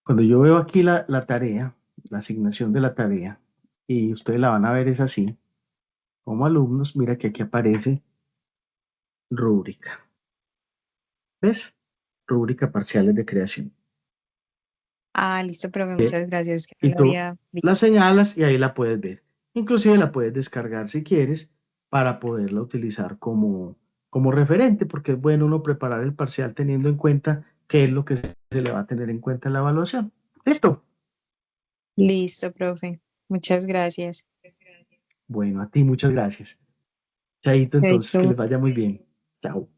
Cuando yo veo aquí la tarea, la asignación de la tarea, y ustedes la van a ver es así, como alumnos, mira que aquí aparece rúbrica. ¿Ves? Rúbrica parciales de creación. Ah, listo, profe, ¿Sí? muchas gracias, que no Y lo tú había la visto. señalas y ahí la puedes ver. Inclusive la puedes descargar si quieres para poderla utilizar como referente, porque es bueno uno preparar el parcial teniendo en cuenta qué es lo que se le va a tener en cuenta en la evaluación. ¿Listo? Listo, profe. Muchas gracias. Bueno, a ti muchas gracias. Chaito, entonces, que Chaito. les vaya muy bien. Chao.